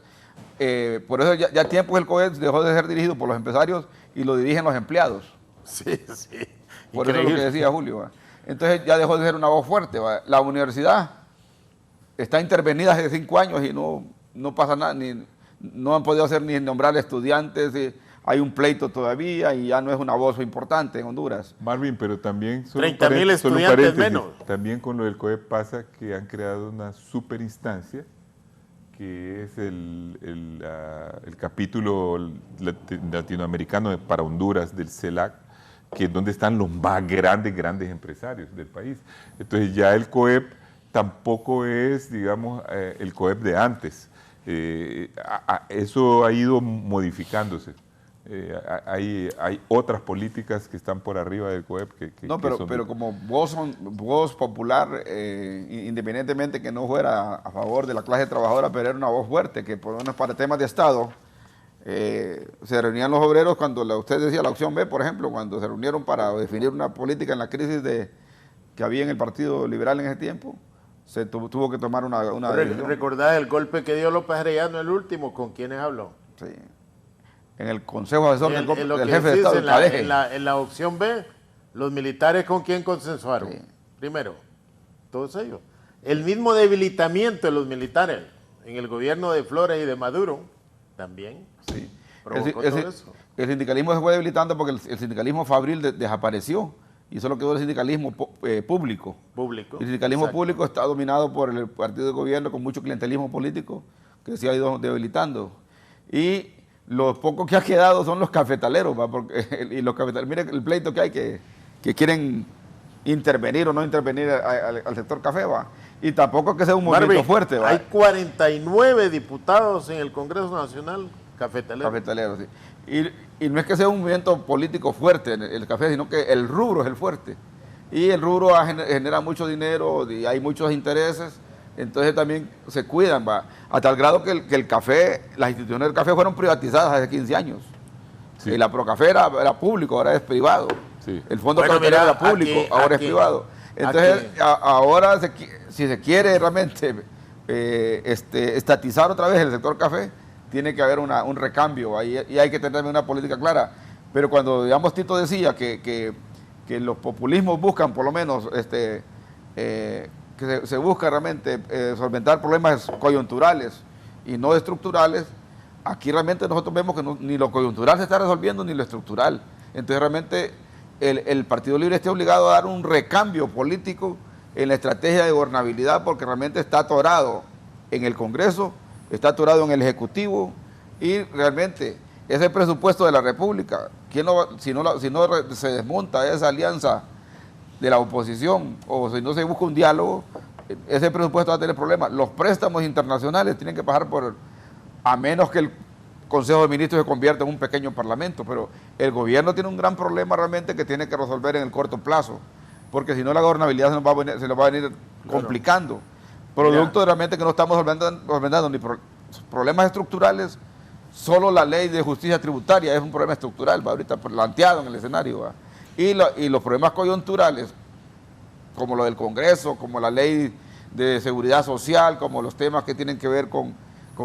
por eso ya tiempo el COEP dejó de ser dirigido por los empresarios y lo dirigen los empleados. Sí, sí. Por eso es lo que Increíble. decía Julio. ¿va? Entonces, ya dejó de ser una voz fuerte. ¿va? La universidad está intervenida hace 5 años y no pasa nada. No han podido hacer ni nombrar estudiantes. Hay un pleito todavía y ya no es una voz importante en Honduras. Marvin, pero también... solo 30,000 solo un estudiantes paréntesis, menos. También con lo del COEP pasa que han creado una superinstancia que es el capítulo latinoamericano para Honduras del CELAC, que es donde están los más grandes empresarios del país. Entonces ya el COEP tampoco es, digamos, el COEP de antes. Eso ha ido modificándose. Hay otras políticas que están por arriba del COEP No, que pero como voz popular, independientemente que no fuera a favor de la clase trabajadora, pero era una voz fuerte, que por lo menos para temas de Estado, se reunían los obreros cuando usted decía la opción B, por ejemplo, cuando se reunieron para definir una política en la crisis que había en el Partido Liberal en ese tiempo, se tuvo que tomar una decisión. ¿Recordás el golpe que dio López Arellano el último? ¿Con quiénes habló? Sí. En el Consejo Asesor En lo del que jefe de decís, Estado, en Cadeje. en la opción B, los militares con quién consensuaron. Sí. Primero, todos ellos. El mismo debilitamiento de los militares en el gobierno de Flores y de Maduro también Sí. provocó todo eso. El sindicalismo se fue debilitando porque el sindicalismo fabril desapareció y solo quedó el sindicalismo público. Público. El sindicalismo Exacto. público está dominado por el partido de gobierno con mucho clientelismo político que se ha ido debilitando. Y los pocos que ha quedado son los cafetaleros, ¿va? Y los cafetaleros, miren el pleito que hay que quieren intervenir o no intervenir al sector café, ¿va? Y tampoco que sea un movimiento Marvin, fuerte, ¿va? hay 49 diputados en el Congreso Nacional cafetaleros. Cafetaleros, sí. Y no es que sea un movimiento político fuerte el café, sino que el rubro es el fuerte. Y el rubro genera mucho dinero y hay muchos intereses, entonces también se cuidan, ¿va? A tal grado que el café, las instituciones del café fueron privatizadas hace 15 años. Sí. Y la Procafé era público, ahora es privado. Sí. El fondo Bueno, cafetero mira, era público, aquí- ahora aquí- es privado. Entonces, aquí- ahora, si se quiere realmente estatizar otra vez el sector café, tiene que haber un recambio ahí, y hay que tener una política clara. Pero cuando, digamos, Tito decía que los populismos buscan, por lo menos, que se busca realmente solventar problemas coyunturales y no estructurales, aquí realmente nosotros vemos que ni lo coyuntural se está resolviendo ni lo estructural. Entonces realmente el Partido Libre está obligado a dar un recambio político en la estrategia de gobernabilidad porque realmente está atorado en el Congreso, está atorado en el Ejecutivo y realmente ese presupuesto de la República, si no se desmonta esa alianza de la oposición o si no se busca un diálogo, ese presupuesto va a tener problemas. Los préstamos internacionales tienen que pasar a menos que el Consejo de Ministros se convierta en un pequeño parlamento, pero el gobierno tiene un gran problema realmente que tiene que resolver en el corto plazo, porque si no la gobernabilidad se nos va a venir complicando. Producto realmente que no estamos solventando ni problemas estructurales, solo la ley de justicia tributaria es un problema estructural, ¿va? Ahorita planteado en el escenario, ¿va? Y los problemas coyunturales, como lo del Congreso, como la ley de seguridad social, como los temas que tienen que ver con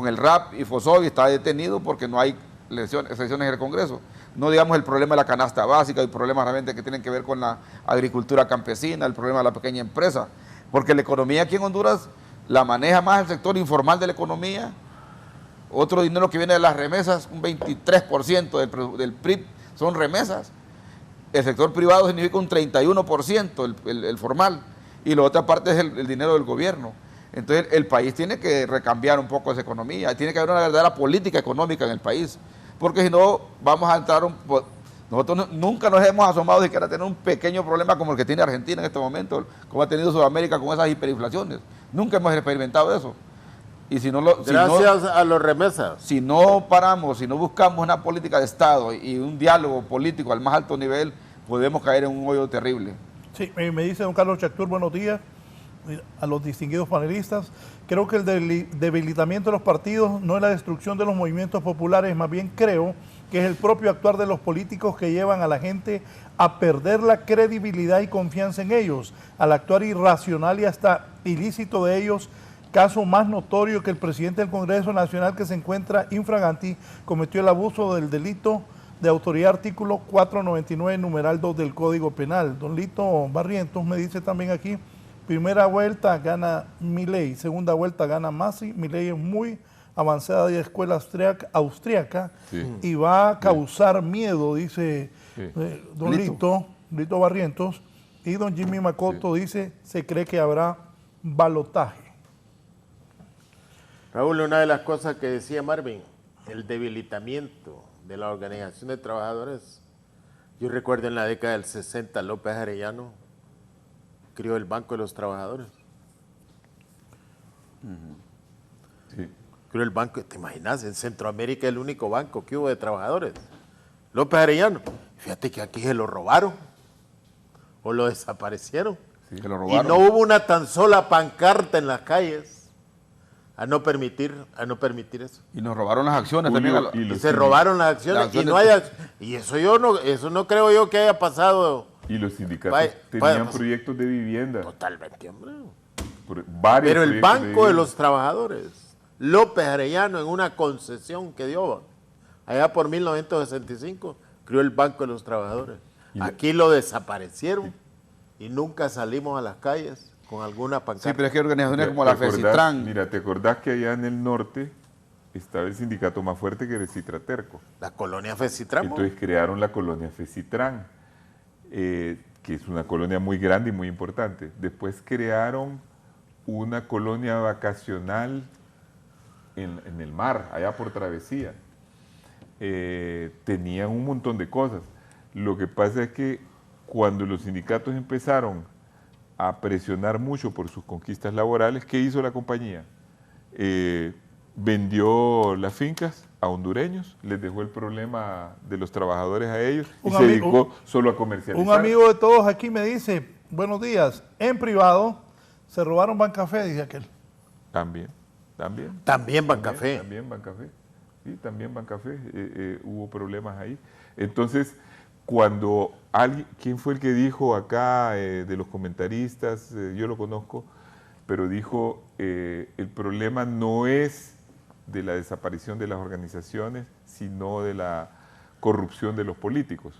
el RAP y FOSOBI, está detenido porque no hay sesiones en el Congreso. No digamos el problema de la canasta básica, el problema realmente que tienen que ver con la agricultura campesina, el problema de la pequeña empresa, porque la economía aquí en Honduras la maneja más el sector informal de la economía. Otro dinero que viene de las remesas, un 23% del PRIB son remesas. el sector privado significa un 31%, el formal, y la otra parte es el dinero del gobierno. Entonces el país tiene que recambiar un poco esa economía, tiene que haber una verdadera política económica en el país, porque si no vamos a entrar nosotros nunca nos hemos asomado siquiera a tener un pequeño problema como el que tiene Argentina en este momento, como ha tenido Sudamérica con esas hiperinflaciones. Nunca hemos experimentado eso. Y si no Gracias a los remesas. Si no paramos, si no buscamos una política de Estado y un diálogo político al más alto nivel, podemos caer en un hoyo terrible. Sí, me dice don Carlos Chactur, buenos días a los distinguidos panelistas. Creo que el debilitamiento de los partidos no es la destrucción de los movimientos populares, más bien creo que es el propio actuar de los políticos que llevan a la gente a perder la credibilidad y confianza en ellos, al actuar irracional y hasta ilícito de ellos. Caso más notorio que el presidente del Congreso Nacional, que se encuentra infraganti, cometió el abuso del delito de autoría, artículo 499, numeral 2 del Código Penal. Don Lito Barrientos me dice también aquí, primera vuelta gana Milei, segunda vuelta gana Masi. Milei es muy avanzada de escuela austriaca y va a causar miedo, dice don Lito Barrientos. Y don Jimmy Macoto dice, se cree que habrá balotaje. Raúl, una de las cosas que decía Marvin, el debilitamiento de la organización de trabajadores. Yo recuerdo en la década del 60, López Arellano creó el Banco de los Trabajadores. Sí. Creó el banco, ¿te imaginas? En Centroamérica el único banco que hubo de trabajadores. López Arellano. Fíjate que aquí se lo robaron o lo desaparecieron. Sí, se lo robaron. Y no hubo una tan sola pancarta en las calles a no permitir eso. Y nos robaron las acciones Julio, también. Y se robaron las acciones, y no hay y eso no creo yo que haya pasado. Y los sindicatos tenían proyectos de vivienda. Totalmente, hombre. Varios Pero el Banco de los Trabajadores, López Arellano, en una concesión que dio allá por 1965, creó el Banco de los Trabajadores. Aquí lo desaparecieron y nunca salimos a las calles con alguna pancarta. Sí, pero es que organizaciones como la FECITRAN. Mira, ¿te acordás que allá en el norte estaba el sindicato más fuerte que era Citraterco? La colonia FECITRAN. Entonces crearon la colonia FECITRAN, que es una colonia muy grande y muy importante. Después crearon una colonia vacacional en el mar, allá por Travesía. Tenían un montón de cosas. Lo que pasa es que cuando los sindicatos empezaron a presionar mucho por sus conquistas laborales, ¿qué hizo la compañía? Vendió las fincas a hondureños, les dejó el problema de los trabajadores a ellos y se dedicó solo a comercializar. Un amigo de todos aquí me dice, buenos días, en privado se robaron Bancafé, dice aquel. También Bancafé. También Bancafé. Sí, también Bancafé. Hubo problemas ahí. Entonces, cuando alguien, ¿quién fue el que dijo acá de los comentaristas? Yo lo conozco, pero dijo, el problema no es de la desaparición de las organizaciones, sino de la corrupción de los políticos.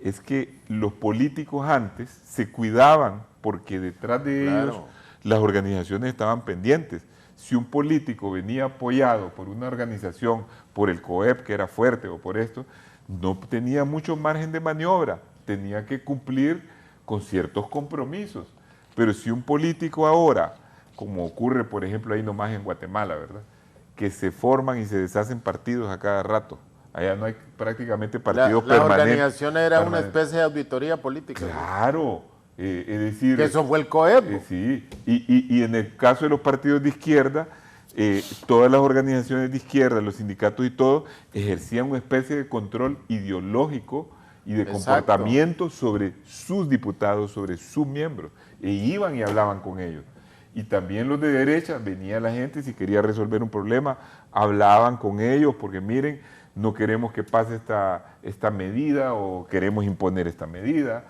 Es que los políticos antes se cuidaban porque detrás de ellos las organizaciones estaban pendientes. Si un político venía apoyado por una organización, por el COEP, que era fuerte, o por esto, no tenía mucho margen de maniobra, tenía que cumplir con ciertos compromisos. Pero si un político ahora, como ocurre por ejemplo ahí nomás en Guatemala, ¿verdad?, que se forman y se deshacen partidos a cada rato, allá no hay prácticamente partidos permanentes. La organización era una especie de auditoría política. Claro, es decir... Que eso fue el COEP. Sí, y en el caso de los partidos de izquierda, todas las organizaciones de izquierda, los sindicatos y todo, ejercían una especie de control ideológico y de comportamiento sobre sus diputados, sobre sus miembros, e iban y hablaban con ellos. Y también los de derecha, venía la gente, si quería resolver un problema, hablaban con ellos, porque miren, no queremos que pase esta medida o queremos imponer esta medida.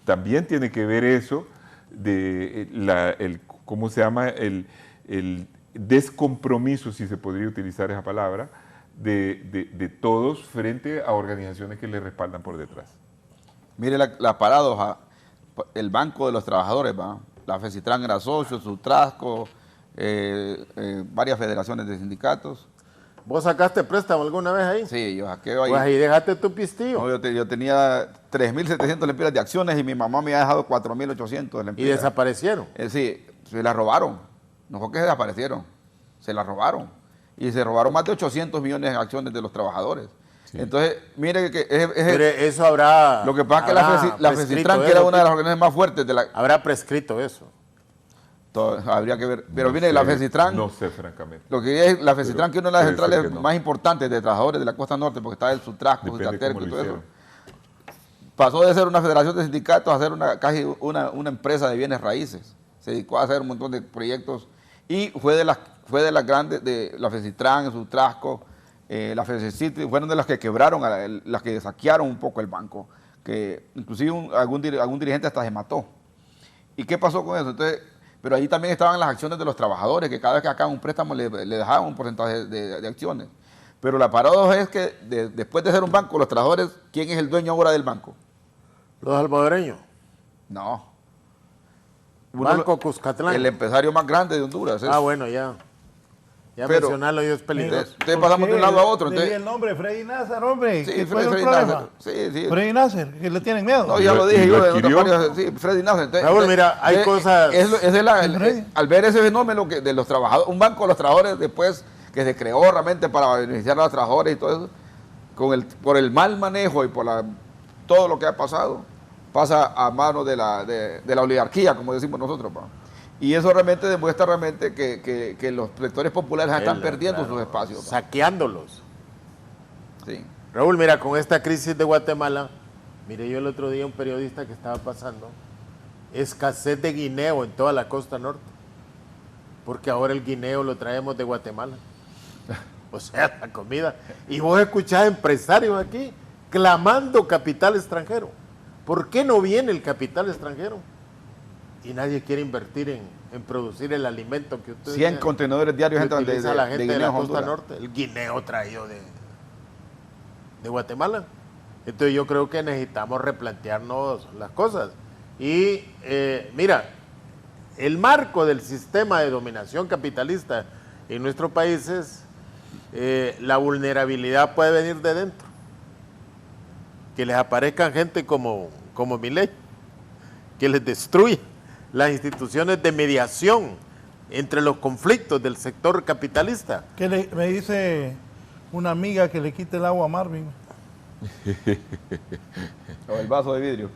También tiene que ver eso de ¿cómo se llama? El descompromiso, si se podría utilizar esa palabra, de todos frente a organizaciones que les respaldan por detrás. Mire la paradoja, el Banco de los Trabajadores, ¿va? La FECITRAN era socio, Sutrasco, varias federaciones de sindicatos, ¿Vos sacaste préstamo alguna vez ahí? Sí, yo saqué ahí. Pues ahí dejaste tu pistillo. No, yo tenía 3.700 lempiras de acciones y mi mamá me ha dejado 4.800 de Y lempiras. desaparecieron. Sí, se las robaron. No fue que se desaparecieron, se las robaron. Y se robaron más de 800 millones de acciones de los trabajadores. Sí. Entonces, mire que Pero eso habrá... lo que pasa es que habrá la prescrito FECITRAN, que eso, era una de las organizaciones más fuertes de la... Habrá prescrito eso. Habría que ver. Pero No mire, sé, la FECITRAN... No sé, francamente. Lo que es la FECITRAN, que es una de las puede ser centrales que no. más importantes de trabajadores de la costa norte, porque está el Sutrasco, Depende Sutraterco cómo y lo todo eso. hicieron. Pasó de ser una federación de sindicatos a ser casi una empresa de bienes raíces. Se dedicó a hacer un montón de proyectos y fue de las grandes, de la FECITRAN, el Sutrasco, la FECICIT, fueron de las que quebraron, las que saquearon un poco el banco, que inclusive algún dirigente hasta se mató. ¿Y qué pasó con eso? Entonces, pero ahí también estaban las acciones de los trabajadores, que cada vez que sacaban un préstamo le dejaban un porcentaje de acciones. Pero la paradoja es que después de ser un banco, los trabajadores, ¿quién es el dueño ahora del banco? Los salvadoreños. No. Banco Cuscatlán. El empresario más grande de Honduras. Ah, bueno, ya. Ya Pero- mencionarlo yo es peligroso. Entonces pasamos de un lado a otro. Le di Entonces, el nombre, Freddy Nasser, hombre. sí, ¿Qué fue el Freddy problema? Nasser. Sí, sí. Freddy Nasser, que le tienen miedo. No, ya lo dije ¿Y lo yo. adquirió? Sí, Freddy Nasser. Entonces, Raúl, mira, hay cosas- Freddy. al ver ese fenómeno de los trabajadores, un banco de los trabajadores después que se creó realmente para beneficiar a los trabajadores y todo eso, por el mal manejo y por todo lo que ha pasado, pasa a manos de la oligarquía, como decimos nosotros. Pa. Y eso realmente demuestra realmente que los sectores populares están perdiendo Claro, sus espacios. Pa. saqueándolos. Sí. Raúl, mira, con esta crisis de Guatemala, mire yo el otro día un periodista que estaba pasando, escasez de guineo en toda la costa norte, porque ahora el guineo lo traemos de Guatemala. O sea, la comida. Y vos escuchás empresarios aquí clamando capital extranjero. ¿Por qué no viene el capital extranjero? Y nadie quiere invertir en producir el alimento que usted 100 contenedores diarios que entran utiliza la gente de la guineo a costa Honduras. norte, el guineo traído de Guatemala. Entonces yo creo que necesitamos replantearnos las cosas. Y mira, el marco del sistema de dominación capitalista en nuestros países, la vulnerabilidad puede venir de dentro. Que les aparezcan gente como Milei, que les destruye las instituciones de mediación entre los conflictos del sector capitalista. Me dice una amiga que le quite el agua a Marvin. O el vaso de vidrio.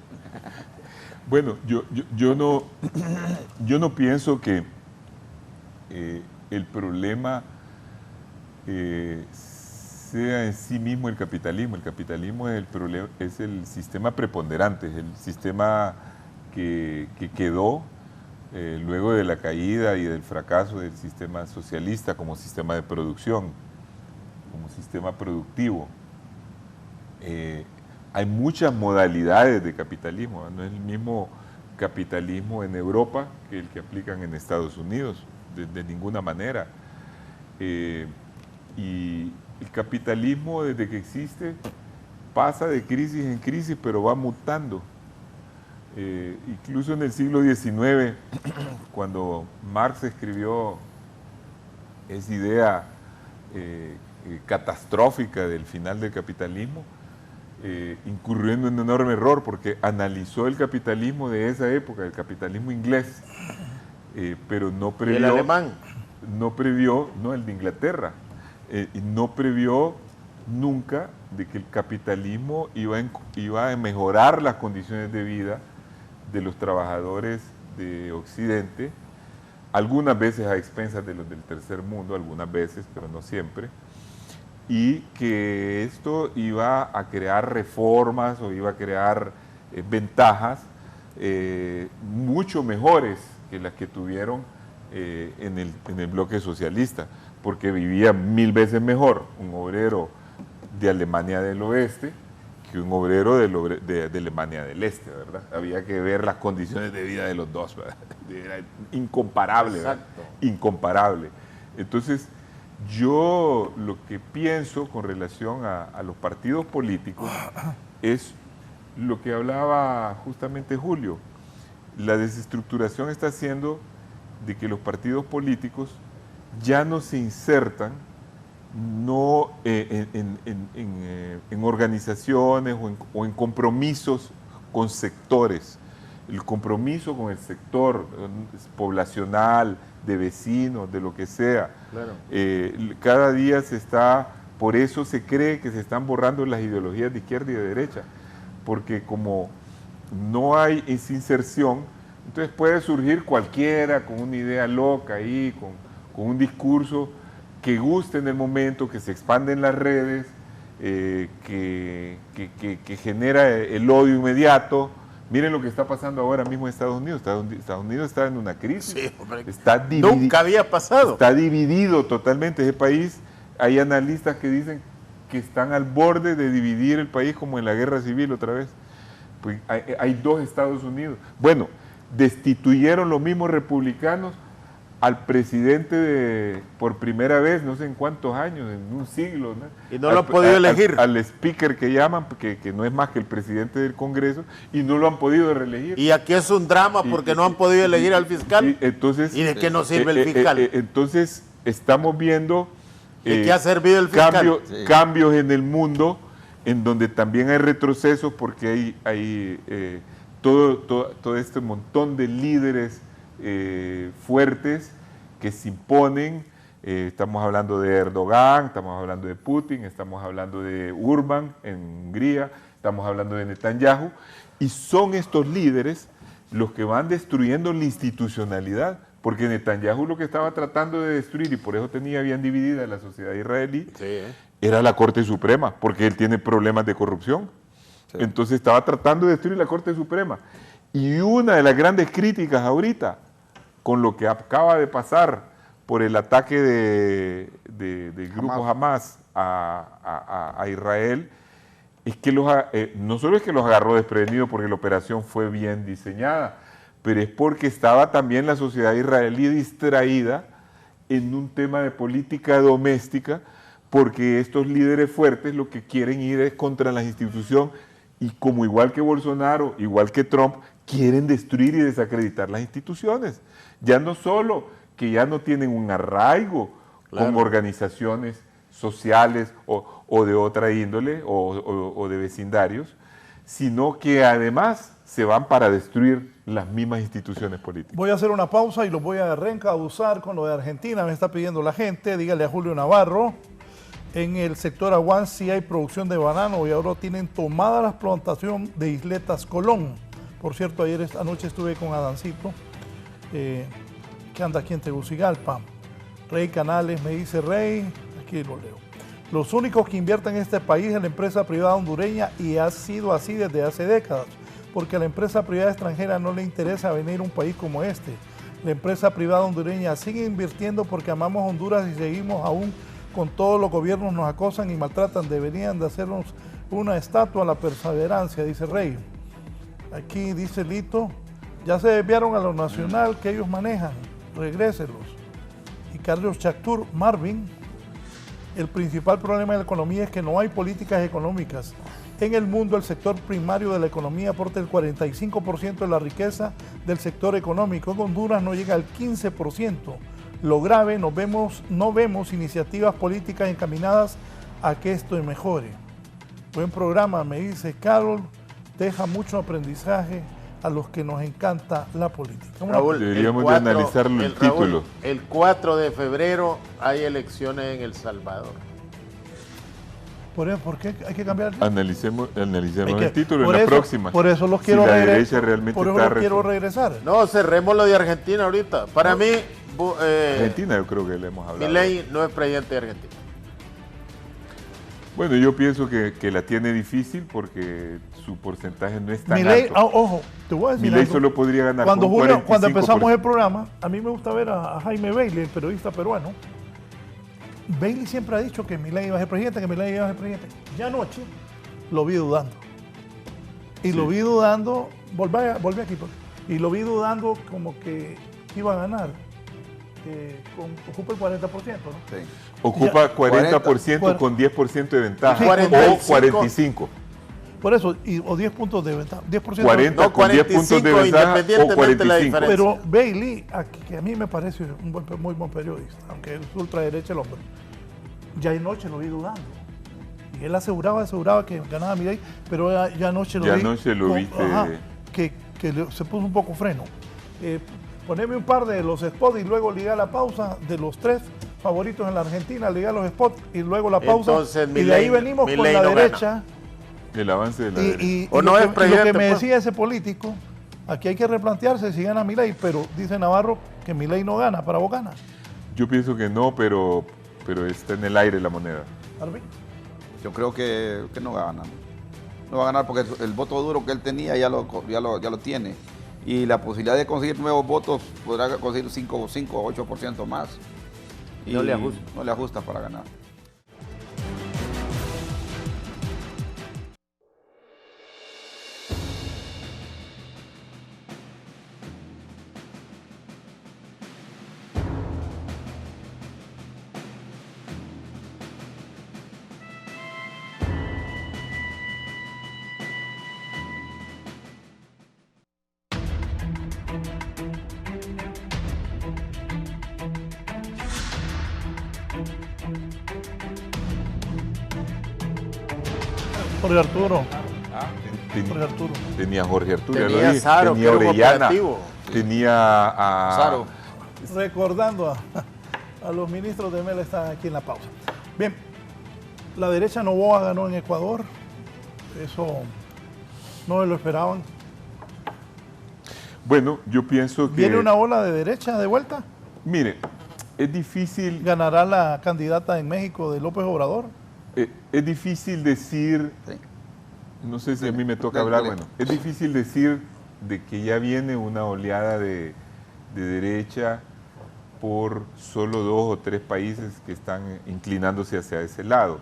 Bueno, yo no pienso que el problema sea en sí mismo el capitalismo. El capitalismo es el sistema preponderante, es el sistema que quedó luego de la caída y del fracaso del sistema socialista como sistema de producción, como sistema productivo. Hay muchas modalidades de capitalismo, no es el mismo capitalismo en Europa que el que aplican en Estados Unidos, de ninguna manera. Y el capitalismo, desde que existe, pasa de crisis en crisis, pero va mutando. Incluso en el siglo XIX, cuando Marx escribió esa idea catastrófica del final del capitalismo, incurriendo en un enorme error, porque analizó el capitalismo de esa época, el capitalismo inglés, pero no ¿Y el previó... alemán? No previó, no, el de Inglaterra, y no previó nunca de que el capitalismo iba a mejorar las condiciones de vida de los trabajadores de Occidente, algunas veces a expensas de los del tercer mundo, algunas veces, pero no siempre, y que esto iba a crear reformas o iba a crear ventajas mucho mejores que las que tuvieron en el bloque socialista, porque vivía 1000 veces mejor un obrero de Alemania del Oeste que un obrero de Alemania del Este, ¿verdad? Había que ver las condiciones de vida de los dos, ¿verdad? Era incomparable, ¿verdad? Incomparable. Entonces, yo lo que pienso con relación a los partidos políticos es lo que hablaba justamente Julio. La desestructuración está haciendo de que los partidos políticos ya no se insertan no en organizaciones o en compromisos con sectores. El compromiso con el sector poblacional, de vecinos, de lo que sea. Claro. Cada día por eso se cree que se están borrando las ideologías de izquierda y de derecha, porque como no hay esa inserción, entonces puede surgir cualquiera con una idea loca ahí, con un discurso que guste en el momento, que se expande en las redes, que genera el odio inmediato. Miren lo que está pasando ahora mismo en Estados Unidos. Estados Unidos está en una crisis. Sí, hombre, Nunca había pasado. Está dividido totalmente ese país. Hay analistas que dicen que están al borde de dividir el país como en la guerra civil otra vez. Pues hay dos Estados Unidos. Bueno, destituyeron los mismos republicanos al presidente por primera vez, no sé en cuántos años, en un siglo, ¿no? Y no lo han podido elegir. Al speaker que llaman, que no es más que el presidente del Congreso, y no lo han podido reelegir. Y aquí es un drama porque no han podido elegir al fiscal. Entonces, ¿y de qué nos sirve el fiscal? Entonces, estamos viendo ¿de qué ha servido el fiscal? Cambios en el mundo, en donde también hay retrocesos, porque hay todo este montón de líderes fuertes que se imponen. Estamos hablando de Erdogan, estamos hablando de Putin, estamos hablando de Orbán en Hungría, estamos hablando de Netanyahu, y son estos líderes los que van destruyendo la institucionalidad, porque Netanyahu lo que estaba tratando de destruir, y por eso tenía bien dividida la sociedad israelí, era la Corte Suprema, porque él tiene problemas de corrupción. Sí. Entonces estaba tratando de destruir la Corte Suprema. Y una de las grandes críticas ahorita, con lo que acaba de pasar por el ataque del grupo Hamas a Israel, es que no solo es que los agarró desprevenidos porque la operación fue bien diseñada, pero es porque estaba también la sociedad israelí distraída en un tema de política doméstica, porque estos líderes fuertes lo que quieren ir es contra las instituciones, y como igual que Bolsonaro, igual que Trump, quieren destruir y desacreditar las instituciones. Ya no solo que ya no tienen un arraigo con organizaciones sociales o de otra índole o de vecindarios, sino que además se van para destruir las mismas instituciones políticas. Voy a hacer una pausa y los voy a reencauzar con lo de Argentina. Me está pidiendo la gente, dígale a Julio Navarro. En el sector Aguán sí hay producción de banano y ahora tienen tomada la plantación de Isletas Colón. Por cierto, anoche estuve con Adancito, que anda aquí en Tegucigalpa. Rey Canales me dice, Rey, aquí lo leo. Los únicos que invierten en este país es la empresa privada hondureña, y ha sido así desde hace décadas, porque a la empresa privada extranjera no le interesa venir a un país como este. La empresa privada hondureña sigue invirtiendo porque amamos Honduras y seguimos aún con todos los gobiernos nos acosan y maltratan. Deberían de hacernos una estatua a la perseverancia, dice Rey. Aquí dice Lito, ya se desviaron a lo nacional que ellos manejan, regréselos. Y Carlos Chactur, Marvin, el principal problema de la economía es que no hay políticas económicas. En el mundo, el sector primario de la economía aporta el 45% de la riqueza del sector económico. En Honduras no llega al 15%. Lo grave, no vemos iniciativas políticas encaminadas a que esto mejore. Buen programa, me dice Carol, deja mucho aprendizaje a los que nos encanta la política. Raúl, deberíamos de analizarlo el título. El 4 de febrero hay elecciones en El Salvador. ¿Por qué hay que cambiar el título? Analicemos el título en la próxima. Por eso los quiero, quiero regresar. No, cerremos lo de Argentina ahorita. Para mí... Argentina yo creo que le hemos hablado. Milei no es presidente de Argentina. Bueno, yo pienso que la tiene difícil porque su porcentaje no es tan Milei, alto. Ojo, te voy a decir Milei algo. solo podría ganar cuando con 45%. Cuando empezamos el programa, a mí me gusta ver a Jaime Bailey, el periodista peruano. Bailey siempre ha dicho que Milei iba a ser presidente, Ya anoche lo vi dudando. Y lo vi dudando, volví aquí, y lo vi dudando como que iba a ganar. Ocupa el 40%, ¿no? Sí. Ocupa 40% con 10% de ventaja, sí, o 45%. Por eso, o 10 puntos de ventaja. 10% 40 no, con 10 puntos de ventaja o 45%. Pero Bailey, que a mí me parece un muy buen periodista, aunque es ultraderecha el hombre, ya anoche lo vi dudando. Y él aseguraba que ganaba Milei, pero ya anoche lo vi. Ya anoche lo viste. Que se puso un poco freno. Poneme un par de los spots y luego ligar la pausa de los 3 favoritos en la Argentina, ligar los spots y luego la pausa. Entonces, y de ahí venimos con la derecha. El avance de la derecha. Y ¿O no lo es que presidente, me pues? decía ese político, aquí hay que replantearse si gana Milei, pero dice Navarro que Milei no gana, para vos gana. Yo pienso que no, pero está en el aire la moneda. Arvin. Yo creo que no va a ganar. No va a ganar porque el voto duro que él tenía ya lo tiene. Y la posibilidad de conseguir nuevos votos podrá conseguir 5 o 8% más. Y no le ajusta. No le ajusta para ganar. Jorge Arturo. Ten- Jorge Arturo. Tenía Jorge Arturo, ya lo Tenía dije, Saro, tenía que era un Orellana, operativo. tenía a Saro. Recordando a los ministros de Mela, están aquí en la pausa. Bien, la derecha Noboa ganó en Ecuador. Eso no lo esperaban. Bueno, yo pienso que... ¿Viene una ola de derecha de vuelta? Mire, es difícil... ¿Ganará la candidata en México de López Obrador? Es difícil decir, Sí. no sé si a mí me toca Dale, hablar, dale. bueno, es difícil decir de que ya viene una oleada de derecha por solo 2 o 3 países que están inclinándose hacia ese lado.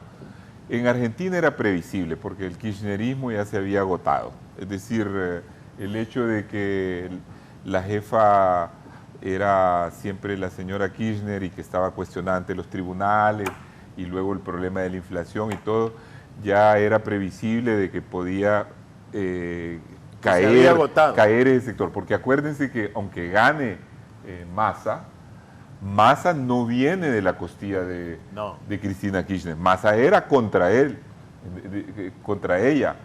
En Argentina era previsible porque el kirchnerismo ya se había agotado. Es decir, el hecho de que la jefa era siempre la señora Kirchner y que estaba cuestionada ante los tribunales y luego el problema de la inflación y todo, ya era previsible de que podía había agotado. caer ese sector. Porque acuérdense que aunque gane Massa no viene de la costilla de Cristina Kirchner. Massa era contra él, contra ella.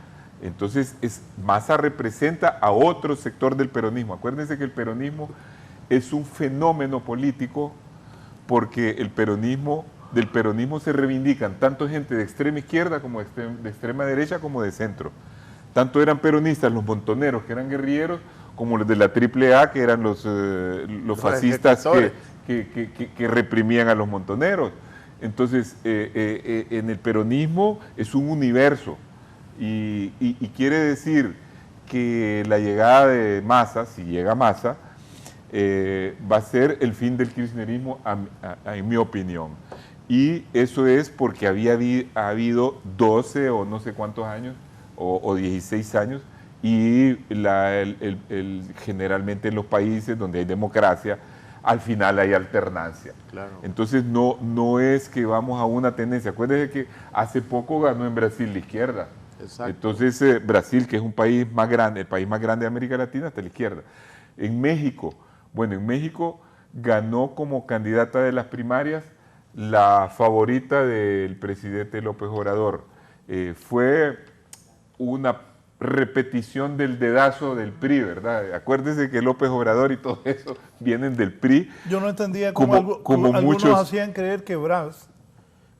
Entonces, Massa representa a otro sector del peronismo. Acuérdense que el peronismo es un fenómeno político porque del peronismo se reivindican tanto gente de extrema izquierda como de extrema derecha como de centro. Tanto eran peronistas los montoneros, que eran guerrilleros, como los de la AAA, que eran los fascistas que reprimían a los montoneros. Entonces, en el peronismo es un universo y quiere decir que la llegada de Massa, si llega Massa, va a ser el fin del kirchnerismo, en mi opinión. Y eso es porque ha habido 12 o no sé cuántos años, o 16 años, y generalmente en los países donde hay democracia, al final hay alternancia. Claro. Entonces no es que vamos a una tendencia. Acuérdense que hace poco ganó en Brasil la izquierda. Exacto. Entonces Brasil, que es un país más grande, el país más grande de América Latina, está a la izquierda. En México ganó como candidata de las primarias la favorita del presidente López Obrador. Fue una repetición del dedazo del PRI, ¿verdad? Acuérdense que López Obrador y todo eso vienen del PRI. Yo no entendía cómo algunos muchos hacían creer que Braz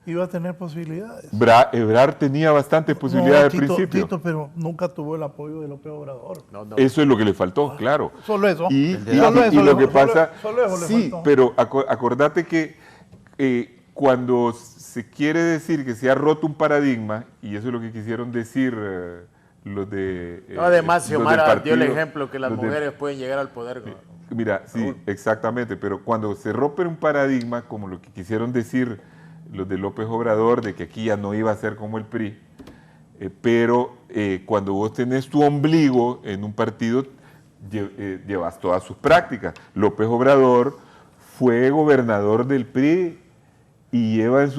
iba a tener posibilidades. Ebrard tenía bastantes posibilidades al principio. Tito, pero nunca tuvo el apoyo de López Obrador. No. Eso es lo que le faltó, claro. Solo eso. Y lo que pasa, solo eso le sí, faltó. pero acordate que cuando se quiere decir que se ha roto un paradigma, y eso es lo que quisieron decir los de... además, los del Xiomara dio el partido, ejemplo que las los de- mujeres pueden llegar al poder. Mira, sí, exactamente, pero cuando se rompe un paradigma, como lo que quisieron decir los de López Obrador, de que aquí ya no iba a ser como el PRI, pero cuando vos tenés tu ombligo en un partido, llevas todas sus prácticas. López Obrador fue gobernador del PRI y lleva en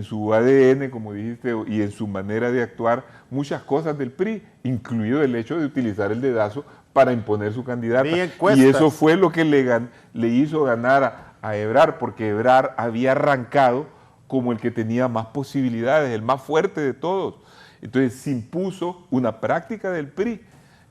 su ADN, como dijiste, y en su manera de actuar, muchas cosas del PRI, incluido el hecho de utilizar el dedazo para imponer su candidata. Y eso fue lo que le hizo ganar a Ebrard, porque Ebrard había arrancado como el que tenía más posibilidades, el más fuerte de todos. Entonces se impuso una práctica del PRI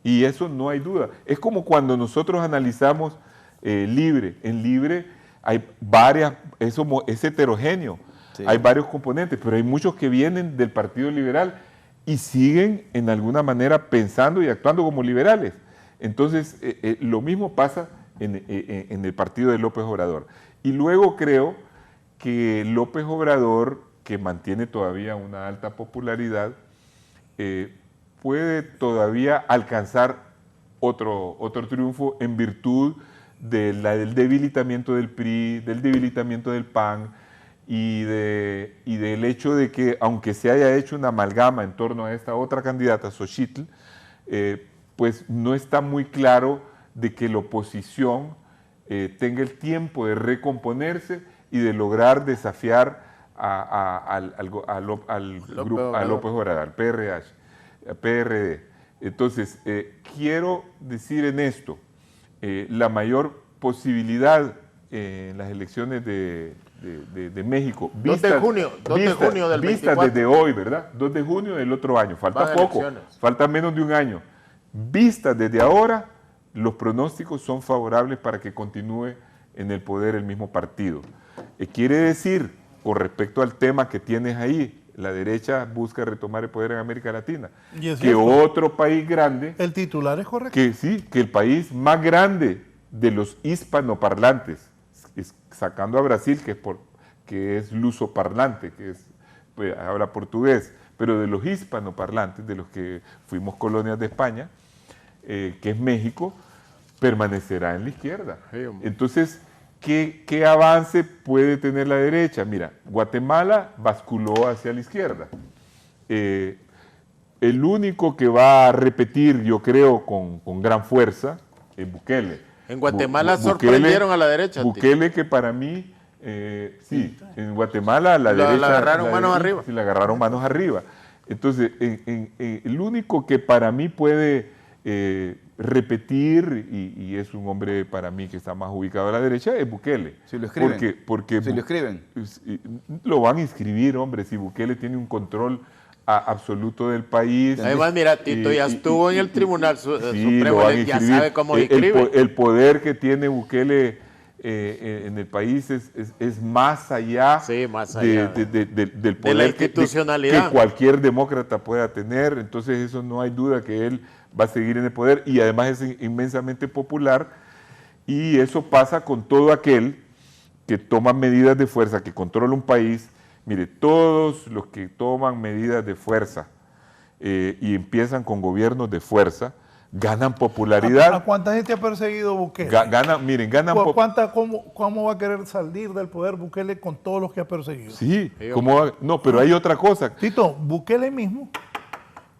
y eso no hay duda. Es como cuando nosotros analizamos Libre. En Libre hay varias, es heterogéneo, sí. Hay varios componentes, pero hay muchos que vienen del Partido Liberal y siguen en alguna manera pensando y actuando como liberales. Entonces, lo mismo pasa en el partido de López Obrador. Y luego creo que López Obrador, que mantiene todavía una alta popularidad, puede todavía alcanzar otro triunfo en virtud del debilitamiento del PRI, del debilitamiento del PAN y del hecho de que, aunque se haya hecho una amalgama en torno a esta otra candidata, Xochitl, pues no está muy claro de que la oposición tenga el tiempo de recomponerse y de lograr desafiar a López Obrador, al PRD. Entonces, quiero decir en esto, la mayor posibilidad en las elecciones de México, 2 de junio del 24. Desde hoy, ¿verdad? 2 de junio del otro año, falta poco, falta menos de un año. Vistas desde ahora, los pronósticos son favorables para que continúe en el poder el mismo partido. Quiere decir, con respecto al tema que tienes ahí, la derecha busca retomar el poder en América Latina, que otro país grande... El titular es correcto. Que sí, que el país más grande de los hispanoparlantes, sacando a Brasil, que es lusoparlante, pues, habla portugués, pero de los hispanoparlantes, de los que fuimos colonias de España, que es México, permanecerá en la izquierda. Entonces, ¿qué avance puede tener la derecha? Mira, Guatemala basculó hacia la izquierda. El único que va a repetir, yo creo, con gran fuerza, es Bukele. En Guatemala sorprendieron a la derecha. Bukele, que para mí, sí, en Guatemala la derecha... La agarraron manos arriba. Sí, la agarraron manos arriba. Entonces, el único que para mí puede repetir, y es un hombre para mí que está más ubicado a la derecha, es Bukele. Si lo escriben. Porque si lo escriben. Lo van a inscribir, hombre, si Bukele tiene un control absoluto del país. Además, mira, Tito ya estuvo en el Tribunal Supremo, ya sabe cómo escribe. El poder que tiene Bukele en el país es más allá, más allá del poder de la institucionalidad que cualquier demócrata pueda tener. Entonces eso no hay duda que él va a seguir en el poder y además es inmensamente popular, y eso pasa con todo aquel que toma medidas de fuerza, que controla un país. Mire, todos los que toman medidas de fuerza y empiezan con gobiernos de fuerza, ganan popularidad. ¿A cuánta gente ha perseguido Bukele? ¿Cómo va a querer salir del poder Bukele con todos los que ha perseguido? Sí, no, pero hay otra cosa. Tito, Bukele mismo,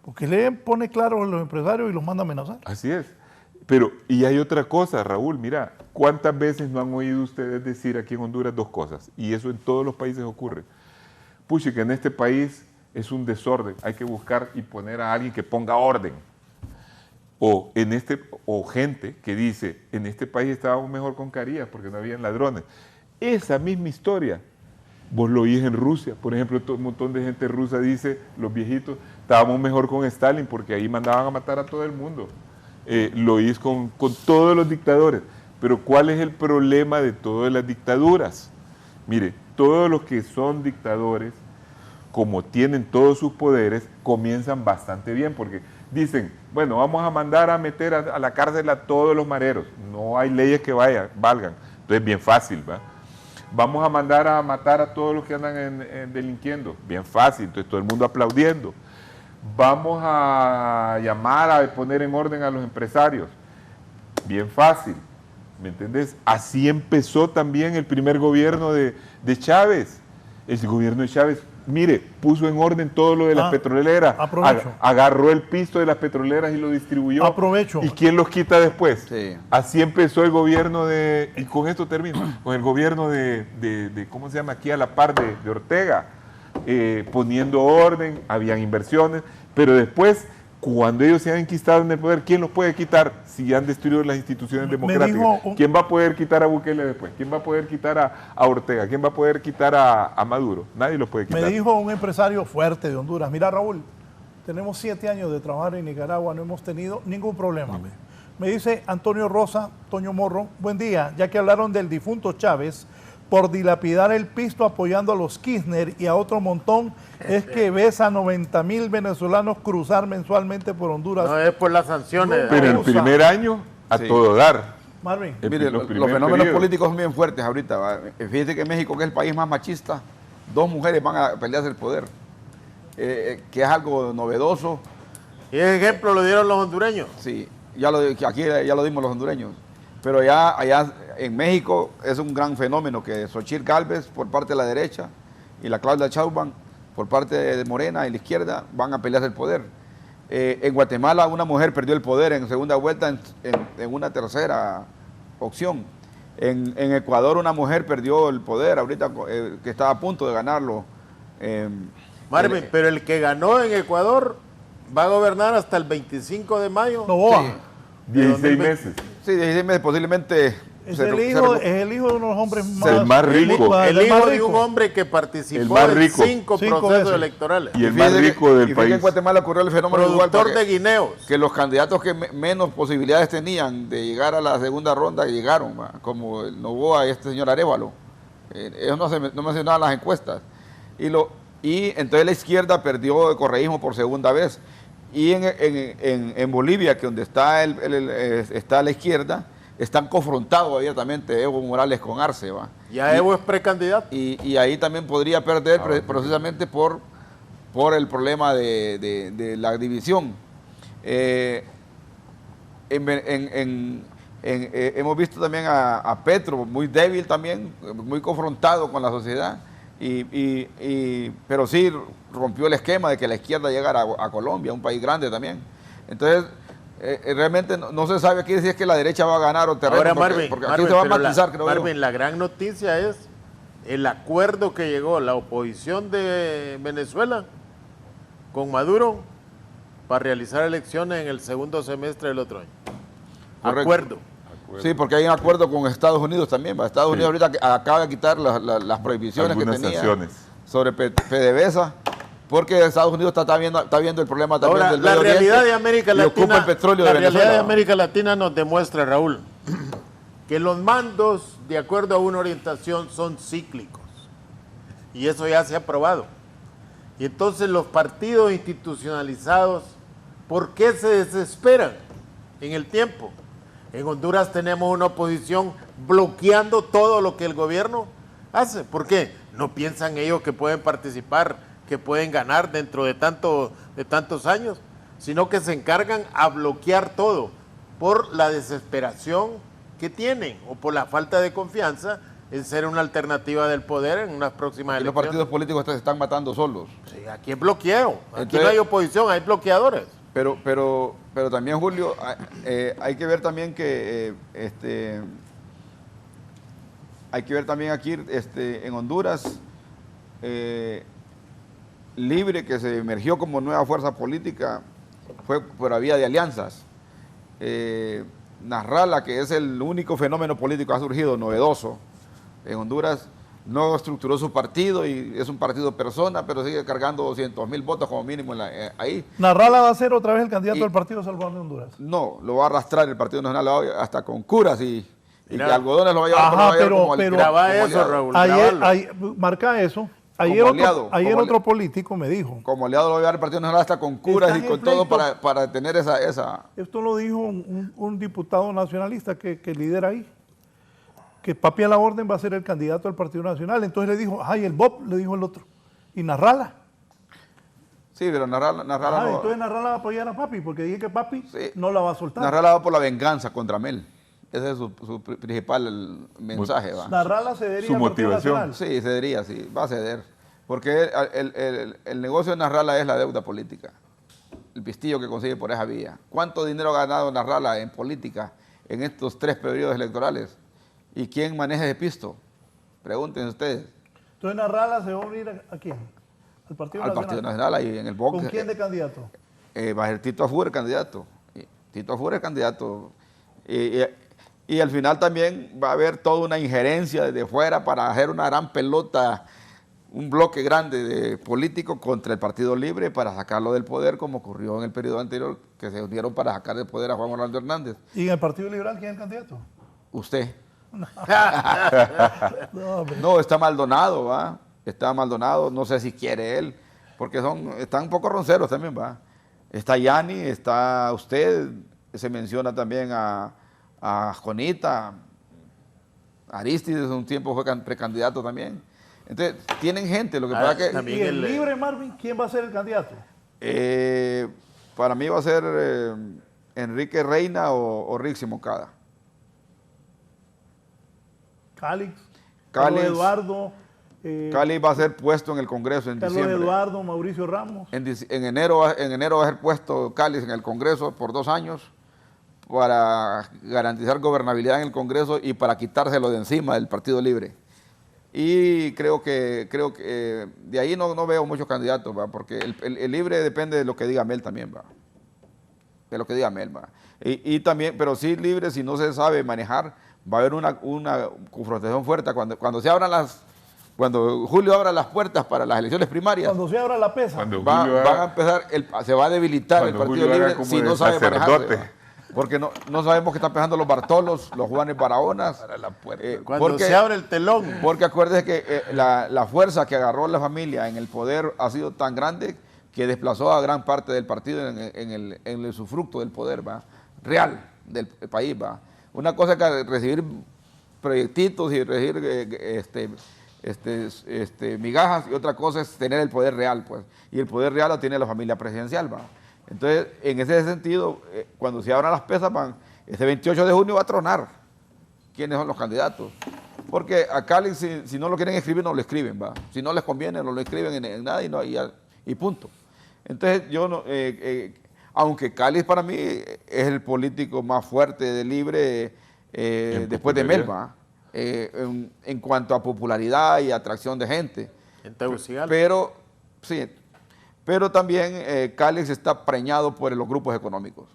Bukele pone claro a los empresarios y los manda a amenazar. Así es. Pero, y hay otra cosa, Raúl, mira, ¿cuántas veces no han oído ustedes decir aquí en Honduras dos cosas? Y eso en todos los países ocurre. Puche, que en este país es un desorden, hay que buscar y poner a alguien que ponga orden. O gente que dice, en este país estábamos mejor con Carías porque no habían ladrones. Esa misma historia, vos lo oís en Rusia. Por ejemplo, un montón de gente rusa dice, los viejitos, estábamos mejor con Stalin porque ahí mandaban a matar a todo el mundo. Lo oís con todos los dictadores. Pero ¿cuál es el problema de todas las dictaduras? Mire, todos los que son dictadores, como tienen todos sus poderes, comienzan bastante bien porque dicen, bueno, vamos a mandar a meter a la cárcel a todos los mareros. No hay leyes que valgan. Entonces, bien fácil, ¿va? Vamos a mandar a matar a todos los que andan delinquiendo. Bien fácil. Entonces, todo el mundo aplaudiendo. Vamos a llamar a poner en orden a los empresarios. Bien fácil. ¿Me entendés? Así empezó también el primer gobierno de Chávez. El gobierno de Chávez, mire, puso en orden todo lo de las petroleras. Agarró el pisto de las petroleras y lo distribuyó. Aprovecho. ¿Y quién los quita después? Sí. Así empezó el gobierno y con esto termino, con el gobierno de ¿cómo se llama? Aquí a la par de Ortega, poniendo orden, habían inversiones, pero después Cuando ellos se han enquistado en el poder, ¿quién los puede quitar si han destruido las instituciones democráticas? ¿Quién va a poder quitar a Bukele después? ¿Quién va a poder quitar a Ortega? ¿Quién va a poder quitar a Maduro? Nadie los puede quitar. Me dijo un empresario fuerte de Honduras, mira Raúl, tenemos 7 años de trabajar en Nicaragua, no hemos tenido ningún problema. Me dice Antonio Rosa, Toño Morro, buen día, ya que hablaron del difunto Chávez, por dilapidar el pisto apoyando a los Kirchner y a otro montón, es que ves a 90,000 venezolanos cruzar mensualmente por Honduras. No es por las sanciones. Pero el primer año, a todo dar. Marvin. Mire, los fenómenos políticos son bien fuertes ahorita. ¿va? Fíjese que México, que es el país más machista, 2 mujeres van a pelearse el poder, que es algo novedoso. Y ese ejemplo lo dieron los hondureños. Sí, aquí ya lo dimos los hondureños. Pero allá en México es un gran fenómeno que Xochitl Gálvez por parte de la derecha y la Claudia Sheinbaum por parte de Morena y la izquierda van a pelearse el poder. En Guatemala una mujer perdió el poder en segunda vuelta en una tercera opción. En Ecuador una mujer perdió el poder ahorita que estaba a punto de ganarlo. Marvin, pero el que ganó en Ecuador va a gobernar hasta el 25 de mayo. Novoa. Sí. 16 meses. Sí, 16 meses posiblemente. Es el hijo de uno de los hombres más rico. El hijo de un hombre que participó en 5 procesos veces. electorales. Y el más rico del y país. en Guatemala ocurrió el fenómeno igual. Productor de guineos. Que los candidatos que menos posibilidades tenían de llegar a la segunda ronda llegaron, ¿va? Como el Novoa y este señor Arévalo. Ellos no mencionaban las encuestas. Y entonces la izquierda perdió el correísmo por segunda vez. Y en Bolivia, que donde está está la izquierda, están confrontados abiertamente Evo Morales con Arce. ¿va? Ya Evo es precandidato. Y ahí también podría perder precisamente por el problema de la división. Hemos visto también a Petro muy débil también, muy confrontado con la sociedad, pero sí rompió el esquema de que la izquierda llegara a Colombia, un país grande también. Entonces, realmente no se sabe aquí si es que la derecha va a ganar o terreno, porque aquí se va a matizar, creo yo. Marvin, la gran noticia es el acuerdo que llegó la oposición de Venezuela con Maduro para realizar elecciones en el segundo semestre del otro año. Correcto. Acuerdo. Sí, porque hay un acuerdo con Estados Unidos también. ¿va? Estados Unidos ahorita acaba de quitar las prohibiciones algunas que tenía sanciones sobre PDVSA, porque Estados Unidos está viendo el problema también Ahora, del la Medio realidad Oriente de América y ocupa Latina, el petróleo la de Venezuela. realidad de América Latina nos demuestra, Raúl, que los mandos, de acuerdo a una orientación, son cíclicos. Y eso ya se ha probado. Y entonces los partidos institucionalizados, ¿por qué se desesperan en el tiempo? En Honduras tenemos una oposición bloqueando todo lo que el gobierno hace. ¿Por qué? No piensan ellos que pueden participar, que pueden ganar dentro de tantos años, sino que se encargan a bloquear todo por la desesperación que tienen o por la falta de confianza en ser una alternativa del poder en unas próximas Y los elecciones. partidos políticos se están matando solos. Sí, aquí es bloqueo, aquí Entonces, no hay oposición, hay bloqueadores. Pero también, Julio, hay que ver también que hay que ver también aquí en Honduras, Libre, que se emergió como nueva fuerza política, fue por la vía de alianzas. Nasralla, que es el único fenómeno político que ha surgido novedoso en Honduras, no estructuró su partido y es un partido persona, pero sigue cargando 200,000 votos como mínimo ahí. Narrala va a ser otra vez el candidato del Partido Salvador de Honduras. No, lo va a arrastrar el Partido Nacional hasta con curas y que Mira. algodones lo va a llevar, Ajá, lo va a llevar pero- como, pero- Graba como eso, aliado. Raúl. Ayer, grabalo. marca eso. Ayer, Como otro, aliado, ayer como otro político me dijo, Como aliado lo va a llevar el Partido Nacional hasta con curas Estás y con en todo pleito. para tener esa. esto lo dijo un diputado nacionalista que lidera ahí, que Papi a la Orden va a ser el candidato del Partido Nacional. Entonces le dijo, ay, el Bob, le dijo el otro. Y Narrala. Sí, pero Narrala no. Entonces Narrala va a apoyar a Papi, porque dije que Papi Sí. no la va a soltar. Narrala va por la venganza contra Mel. Ese es su principal mensaje. ¿va? Narrala cedería Su al Partido motivación. Nacional. Sí, cedería, sí, va a ceder. Porque el negocio de Narrala es la deuda política. El pistillo que consigue por esa vía. ¿Cuánto dinero ha ganado Narrala en política en estos 3 periodos electorales? ¿Y quién maneja ese pisto? Pregúntense ustedes. Entonces Narrala se va a unir a quién? Al Partido Al Nacional. Partido Nacional y en el box. ¿Con quién de candidato? va a ser Tito Afur el candidato. Tito Afur es candidato. Y al final también va a haber toda una injerencia desde fuera para hacer una gran pelota, un bloque grande de políticos contra el Partido Libre para sacarlo del poder, como ocurrió en el periodo anterior, que se unieron para sacar del poder a Juan Orlando Hernández. ¿Y en el Partido Liberal quién es el candidato? Usted. No, hombre. No, está Maldonado, ¿va? Está Maldonado, no sé si quiere él, porque están un poco ronceros también, ¿va? Está Yani, está usted, se menciona también a Jonita, Aristides un tiempo fue precandidato también. Entonces, tienen gente, lo que pasa es que... ¿Y el Libre, Marvin, quién va a ser el candidato? Para mí va a ser Enrique Reina o Rixi Moncada. Calix, Calix, Carlos Eduardo. Calix va a ser puesto en el Congreso en Carlos diciembre. Eduardo, Mauricio Ramos. En enero va a ser puesto Calix en el Congreso por 2 años para garantizar gobernabilidad en el Congreso y para quitárselo de encima del Partido Libre. Y creo que de ahí no veo muchos candidatos, ¿va? Porque el Libre depende de lo que diga Mel también, ¿va? De lo que diga Mel, ¿va? Y también, pero sí Libre, si no se sabe manejar, va a haber una confrontación fuerte cuando Julio abra las puertas para las elecciones primarias. Cuando se abra la pesa. Van a empezar, se va a debilitar el Partido Libre si no sabe manejarse, ¿va? Porque no sabemos qué están pensando los Bartolos, los Juanes Barahonas. Cuando se abre el telón. Porque acuérdense que la fuerza que agarró la familia en el poder ha sido tan grande que desplazó a gran parte del partido en el usufructo del poder, ¿va? Real del país, ¿va? Una cosa es recibir proyectitos y recibir migajas, y otra cosa es tener el poder real, pues. Y el poder real lo tiene la familia presidencial, ¿va? Entonces, en ese sentido, cuando se abran las pesas, este 28 de junio va a tronar quiénes son los candidatos. Porque a Calix, si no lo quieren escribir, no lo escriben, ¿va? Si no les conviene, no lo escriben en nada y punto. Entonces, aunque Calix para mí es el político más fuerte de Libre después de Melba, en cuanto a popularidad y atracción de gente. En Tegucigalpa. Pero también Calix está preñado por los grupos económicos.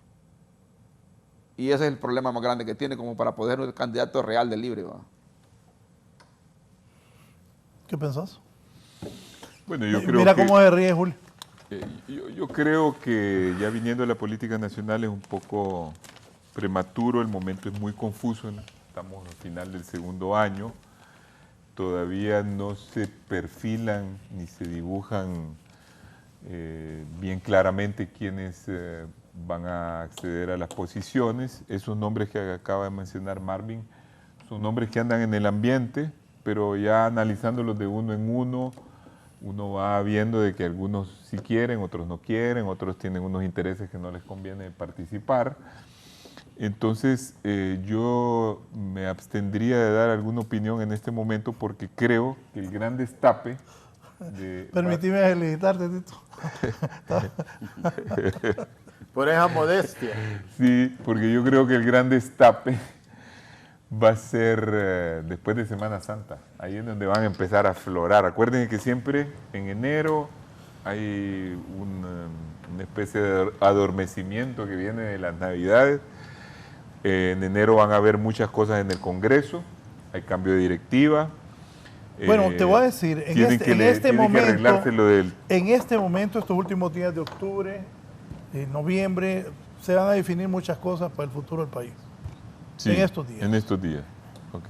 Y ese es el problema más grande que tiene como para poder ser el candidato real del Libre, ¿va? ¿Qué pensás? Bueno, yo creo Mira que, cómo se ríe, Julio. yo creo que ya viniendo de la política nacional es un poco prematuro, el momento es muy confuso, estamos al final del segundo año, todavía no se perfilan ni se dibujan bien claramente quiénes van a acceder a las posiciones. Esos nombres que acaba de mencionar Marvin son nombres que andan en el ambiente, pero ya analizándolos de uno en uno va viendo de que algunos sí quieren, otros no quieren, otros tienen unos intereses que no les conviene participar. Entonces yo me abstendría de dar alguna opinión en este momento porque creo que el gran destape Permíteme felicitarte, Tito. Por esa modestia. Sí, porque yo creo que el gran destape va a ser después de Semana Santa. Ahí es donde van a empezar a aflorar. Acuérdense que siempre en enero hay una especie de adormecimiento que viene de las Navidades. En enero van a haber muchas cosas en el Congreso. Hay cambio de directiva. Bueno, te voy a decir, en este momento, estos últimos días de octubre, noviembre, se van a definir muchas cosas para el futuro del país. Sí, en estos días. En estos días, ok.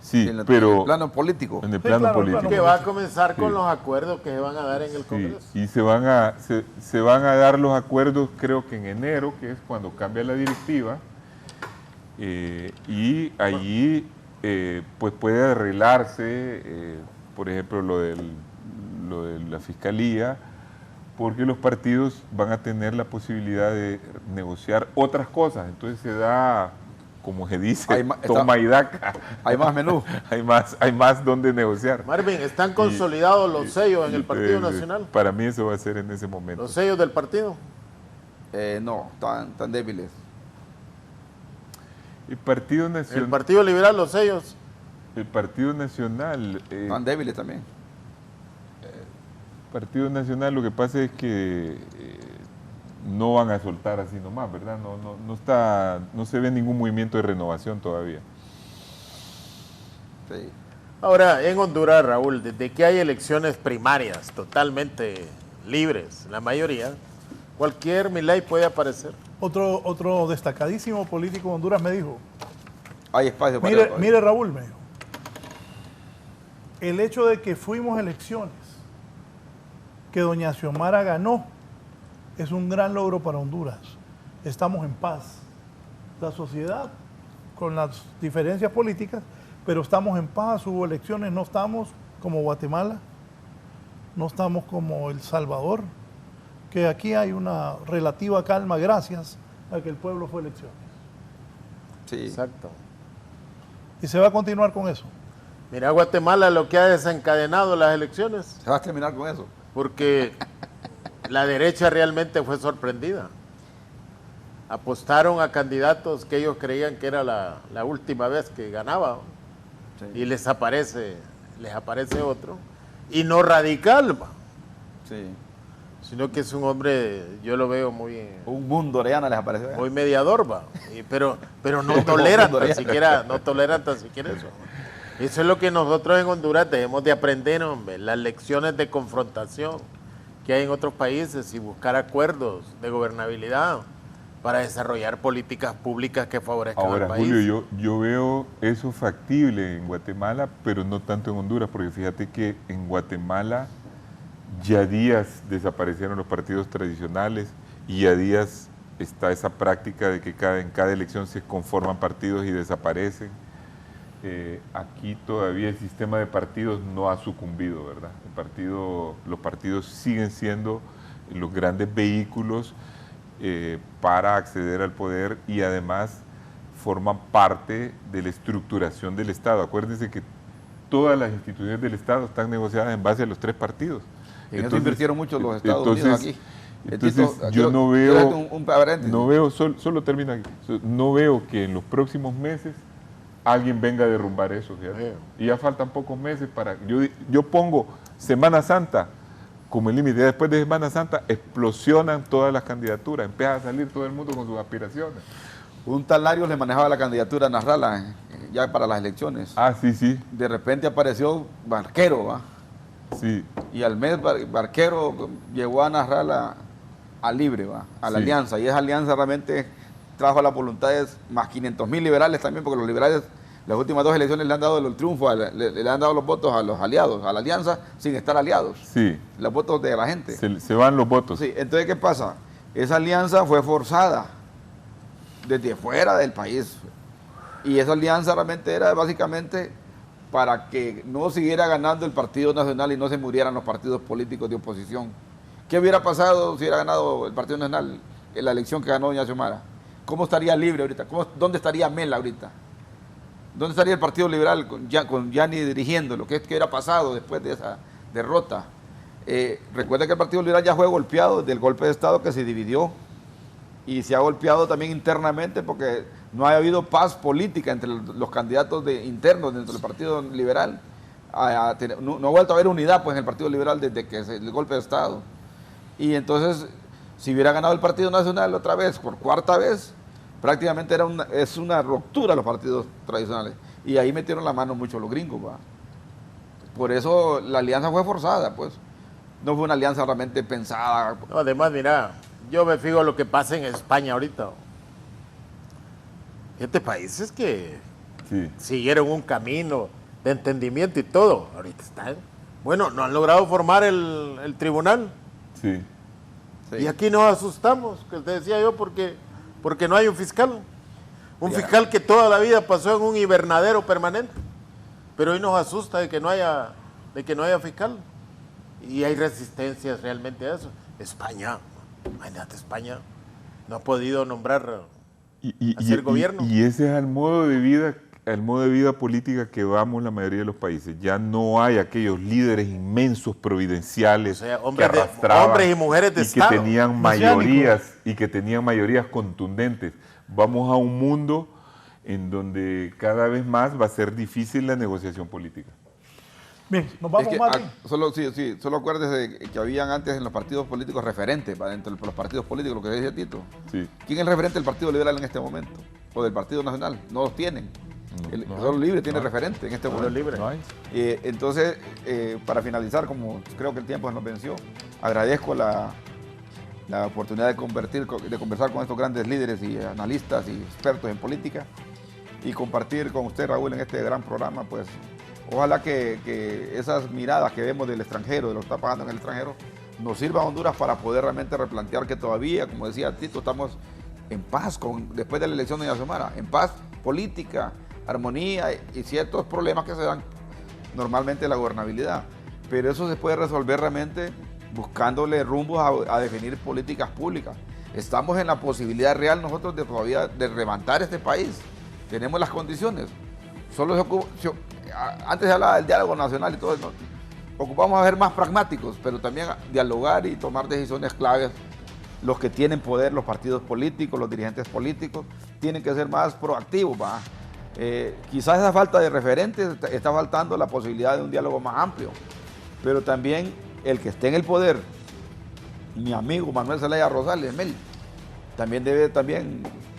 Sí, en pero... el plano político. En el plano político. Que va a comenzar con los acuerdos que se van a dar en el Congreso. Sí, y se van a dar los acuerdos creo que en enero, que es cuando cambia la directiva, y allí pues puede arreglarse, por ejemplo, lo de la fiscalía, porque los partidos van a tener la posibilidad de negociar otras cosas. Entonces se da, como se dice, toma y daca. Hay más menú. hay más donde negociar. Marvin, ¿están consolidados los sellos en el Partido Nacional? Para mí eso va a ser en ese momento. ¿Los sellos del partido? No, tan débiles. El Partido Nacional... ¿El Partido Liberal, los sellos? El Partido Nacional... tan débiles también. Partido Nacional, lo que pasa es que no van a soltar así nomás, ¿verdad? No se ve ningún movimiento de renovación todavía. Sí. Ahora, en Honduras, Raúl, desde que hay elecciones primarias totalmente libres, la mayoría, cualquier Milei puede aparecer. Otro destacadísimo político de Honduras me dijo, Hay espacio para mire Raúl, me dijo, el hecho de que fuimos a elecciones, que doña Xiomara ganó, es un gran logro para Honduras. Estamos en paz. La sociedad, con las diferencias políticas, pero estamos en paz, hubo elecciones, no estamos como Guatemala, no estamos como El Salvador, que aquí hay una relativa calma gracias a que el pueblo fue a elecciones. Sí. Exacto. Y se va a continuar con eso. Mira, Guatemala lo que ha desencadenado las elecciones, Se va a terminar con eso. porque la derecha realmente fue sorprendida. Apostaron a candidatos que ellos creían que era la última vez que ganaba, Sí. y les aparece otro, y no radical, Sí. sino que es un hombre, yo lo veo muy Un mundo Orellana les apareció. muy mediador, pero no toleran tan siquiera, eso. Eso es lo que nosotros en Honduras debemos de aprender, hombre, las lecciones de confrontación que hay en otros países y buscar acuerdos de gobernabilidad para desarrollar políticas públicas que favorezcan Ahora, al país. Julio, yo veo eso factible en Guatemala, pero no tanto en Honduras, porque fíjate que en Guatemala ya días desaparecieron los partidos tradicionales y ya días está esa práctica de que en cada elección se conforman partidos y desaparecen. Aquí todavía el sistema de partidos no ha sucumbido, ¿verdad? Los partidos siguen siendo los grandes vehículos para acceder al poder y además forman parte de la estructuración del Estado. Acuérdense que todas las instituciones del Estado están negociadas en base a los 3 partidos. En eso invirtieron mucho los Estados Unidos aquí. Entonces yo no veo, solo termino aquí, no veo que en los próximos meses alguien venga a derrumbar eso, fíjate. Y ya faltan pocos meses para... Yo pongo Semana Santa como el límite. Después de Semana Santa explosionan todas las candidaturas, empieza a salir todo el mundo con sus aspiraciones. Un tal Larios le manejaba la candidatura a Nasralla ya para las elecciones. Ah, sí. De repente apareció Barquero, ¿va? Sí. Y al mes Barquero llevó a Nasralla a Libre, ¿va? A la Sí. alianza. Y esa alianza realmente trajo a las voluntades más 500.000 liberales también, porque los liberales, las últimas 2 elecciones le han dado el triunfo, le han dado los votos a los aliados, a la alianza, sin estar aliados. Sí. Los votos de la gente. Se van los votos. Sí, entonces, ¿qué pasa? Esa alianza fue forzada desde fuera del país. Y esa alianza realmente era básicamente para que no siguiera ganando el Partido Nacional y no se murieran los partidos políticos de oposición. ¿Qué hubiera pasado si hubiera ganado el Partido Nacional en la elección que ganó doña Xiomara? ¿Cómo estaría Libre ahorita? ¿Dónde estaría Mela ahorita? ¿Dónde estaría el Partido Liberal con Yanni dirigiéndolo? ¿Qué hubiera pasado después de esa derrota? Recuerda que el Partido Liberal ya fue golpeado del golpe de Estado que se dividió y se ha golpeado también internamente porque no ha habido paz política entre los candidatos internos dentro del Partido Liberal. No ha vuelto a haber unidad pues, en el Partido Liberal desde que el golpe de Estado. Y entonces, si hubiera ganado el Partido Nacional otra vez, por 4ª vez, prácticamente es una ruptura los partidos tradicionales. Y ahí metieron la mano mucho los gringos. ¿Va? Por eso la alianza fue forzada, pues. No fue una alianza realmente pensada. No, además, mira, yo me fijo lo que pasa en España ahorita. Este país es que Sí. siguieron un camino de entendimiento y todo. Ahorita están... Bueno, no han logrado formar el tribunal. Sí. Sí. Y aquí nos asustamos, que te decía yo, porque no hay un fiscal. Un fiscal que toda la vida pasó en un hibernadero permanente. Pero hoy nos asusta de que no haya fiscal. Y hay resistencias realmente a eso. España, imagínate, España no ha podido nombrar hacer gobierno. Y ese es el modo de vida política que vamos la mayoría de los países. Ya no hay aquellos líderes inmensos providenciales, O sea, que hombres arrastraban y mujeres de y que Estado. tenían mayorías contundentes. Vamos a un mundo en donde cada vez más va a ser difícil la negociación política. Bien, nos vamos, Marvin. Solo acuérdese que habían antes en los partidos políticos referentes, dentro de los partidos políticos, lo que decía Tito. Sí. ¿Quién es el referente del Partido Liberal en este momento? ¿O del Partido Nacional? No los tienen. Solo Libre tiene referente en este momento. Libre. No hay. Entonces, para finalizar, como creo que el tiempo nos venció, agradezco la oportunidad de conversar con estos grandes líderes y analistas y expertos en política y compartir con usted, Raúl, en este gran programa. Pues ojalá que esas miradas que vemos del extranjero, de lo que está pasando en el extranjero, nos sirva a Honduras para poder realmente replantear que todavía, como decía Tito, estamos en paz después de la elección de Yasomara, en paz política, armonía y ciertos problemas que se dan normalmente en la gobernabilidad. Pero eso se puede resolver realmente buscándole rumbos a definir políticas públicas. Estamos en la posibilidad real nosotros de todavía de levantar este país. Tenemos las condiciones. Antes se hablaba del diálogo nacional y todo eso. Ocupamos a ser más pragmáticos, pero también a dialogar y tomar decisiones claves. Los que tienen poder, los partidos políticos, los dirigentes políticos, tienen que ser más proactivos. Quizás esa falta de referentes está faltando la posibilidad de un diálogo más amplio, pero también el que esté en el poder, mi amigo Manuel Zelaya Rosales, Mel, también debe,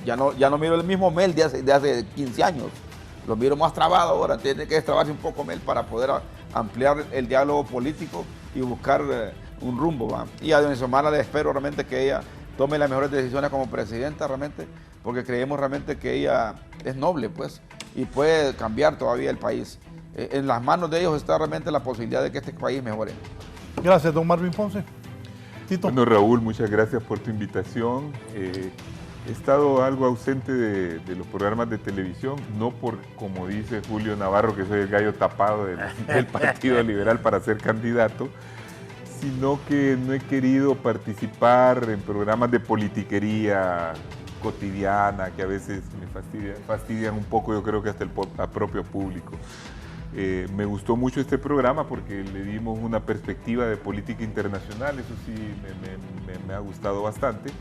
ya no miro el mismo Mel de hace 15 años, lo miro más trabado ahora, tiene que destrabarse un poco Mel para poder ampliar el diálogo político y buscar un rumbo. Y a doña Xiomara le espero realmente que ella tome las mejores decisiones como presidenta realmente, porque creemos realmente que ella es noble, pues, y puede cambiar todavía el país. En las manos de ellos está realmente la posibilidad de que este país mejore. Gracias, don Marvin Ponce. Tito. Bueno, Raúl, muchas gracias por tu invitación. He estado algo ausente de los programas de televisión, no por, como dice Julio Navarro, que soy el gallo tapado del Partido Liberal para ser candidato, sino que no he querido participar en programas de politiquería cotidiana, que a veces me fastidian un poco, yo creo que hasta el propio público. Me gustó mucho este programa porque le dimos una perspectiva de política internacional, eso sí me ha gustado bastante,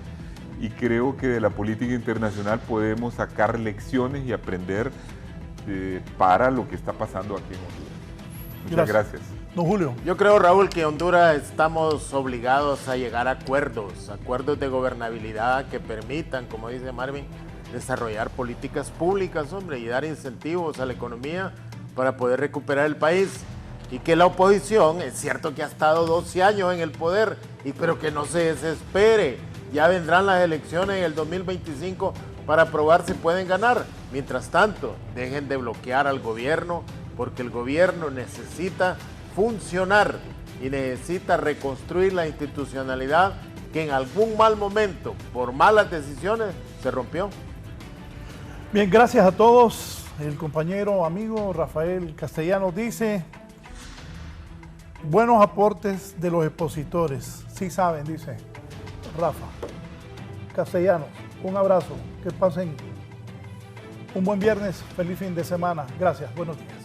y creo que de la política internacional podemos sacar lecciones y aprender para lo que está pasando aquí en Honduras. Muchas gracias. Don Julio. Yo creo, Raúl, que en Honduras estamos obligados a llegar a acuerdos de gobernabilidad que permitan, como dice Marvin, desarrollar políticas públicas, hombre, y dar incentivos a la economía para poder recuperar el país. Y que la oposición, es cierto que ha estado 12 años en el poder, pero que no se desespere. Ya vendrán las elecciones en el 2025 para probar si pueden ganar. Mientras tanto, dejen de bloquear al gobierno, porque el gobierno necesita funcionar y necesita reconstruir la institucionalidad que en algún mal momento, por malas decisiones, se rompió. Bien, gracias a todos. El compañero, amigo Rafael Castellanos dice: buenos aportes de los expositores. Sí saben, dice Rafa Castellanos. Un abrazo. Que pasen un buen viernes. Feliz fin de semana. Gracias. Buenos días.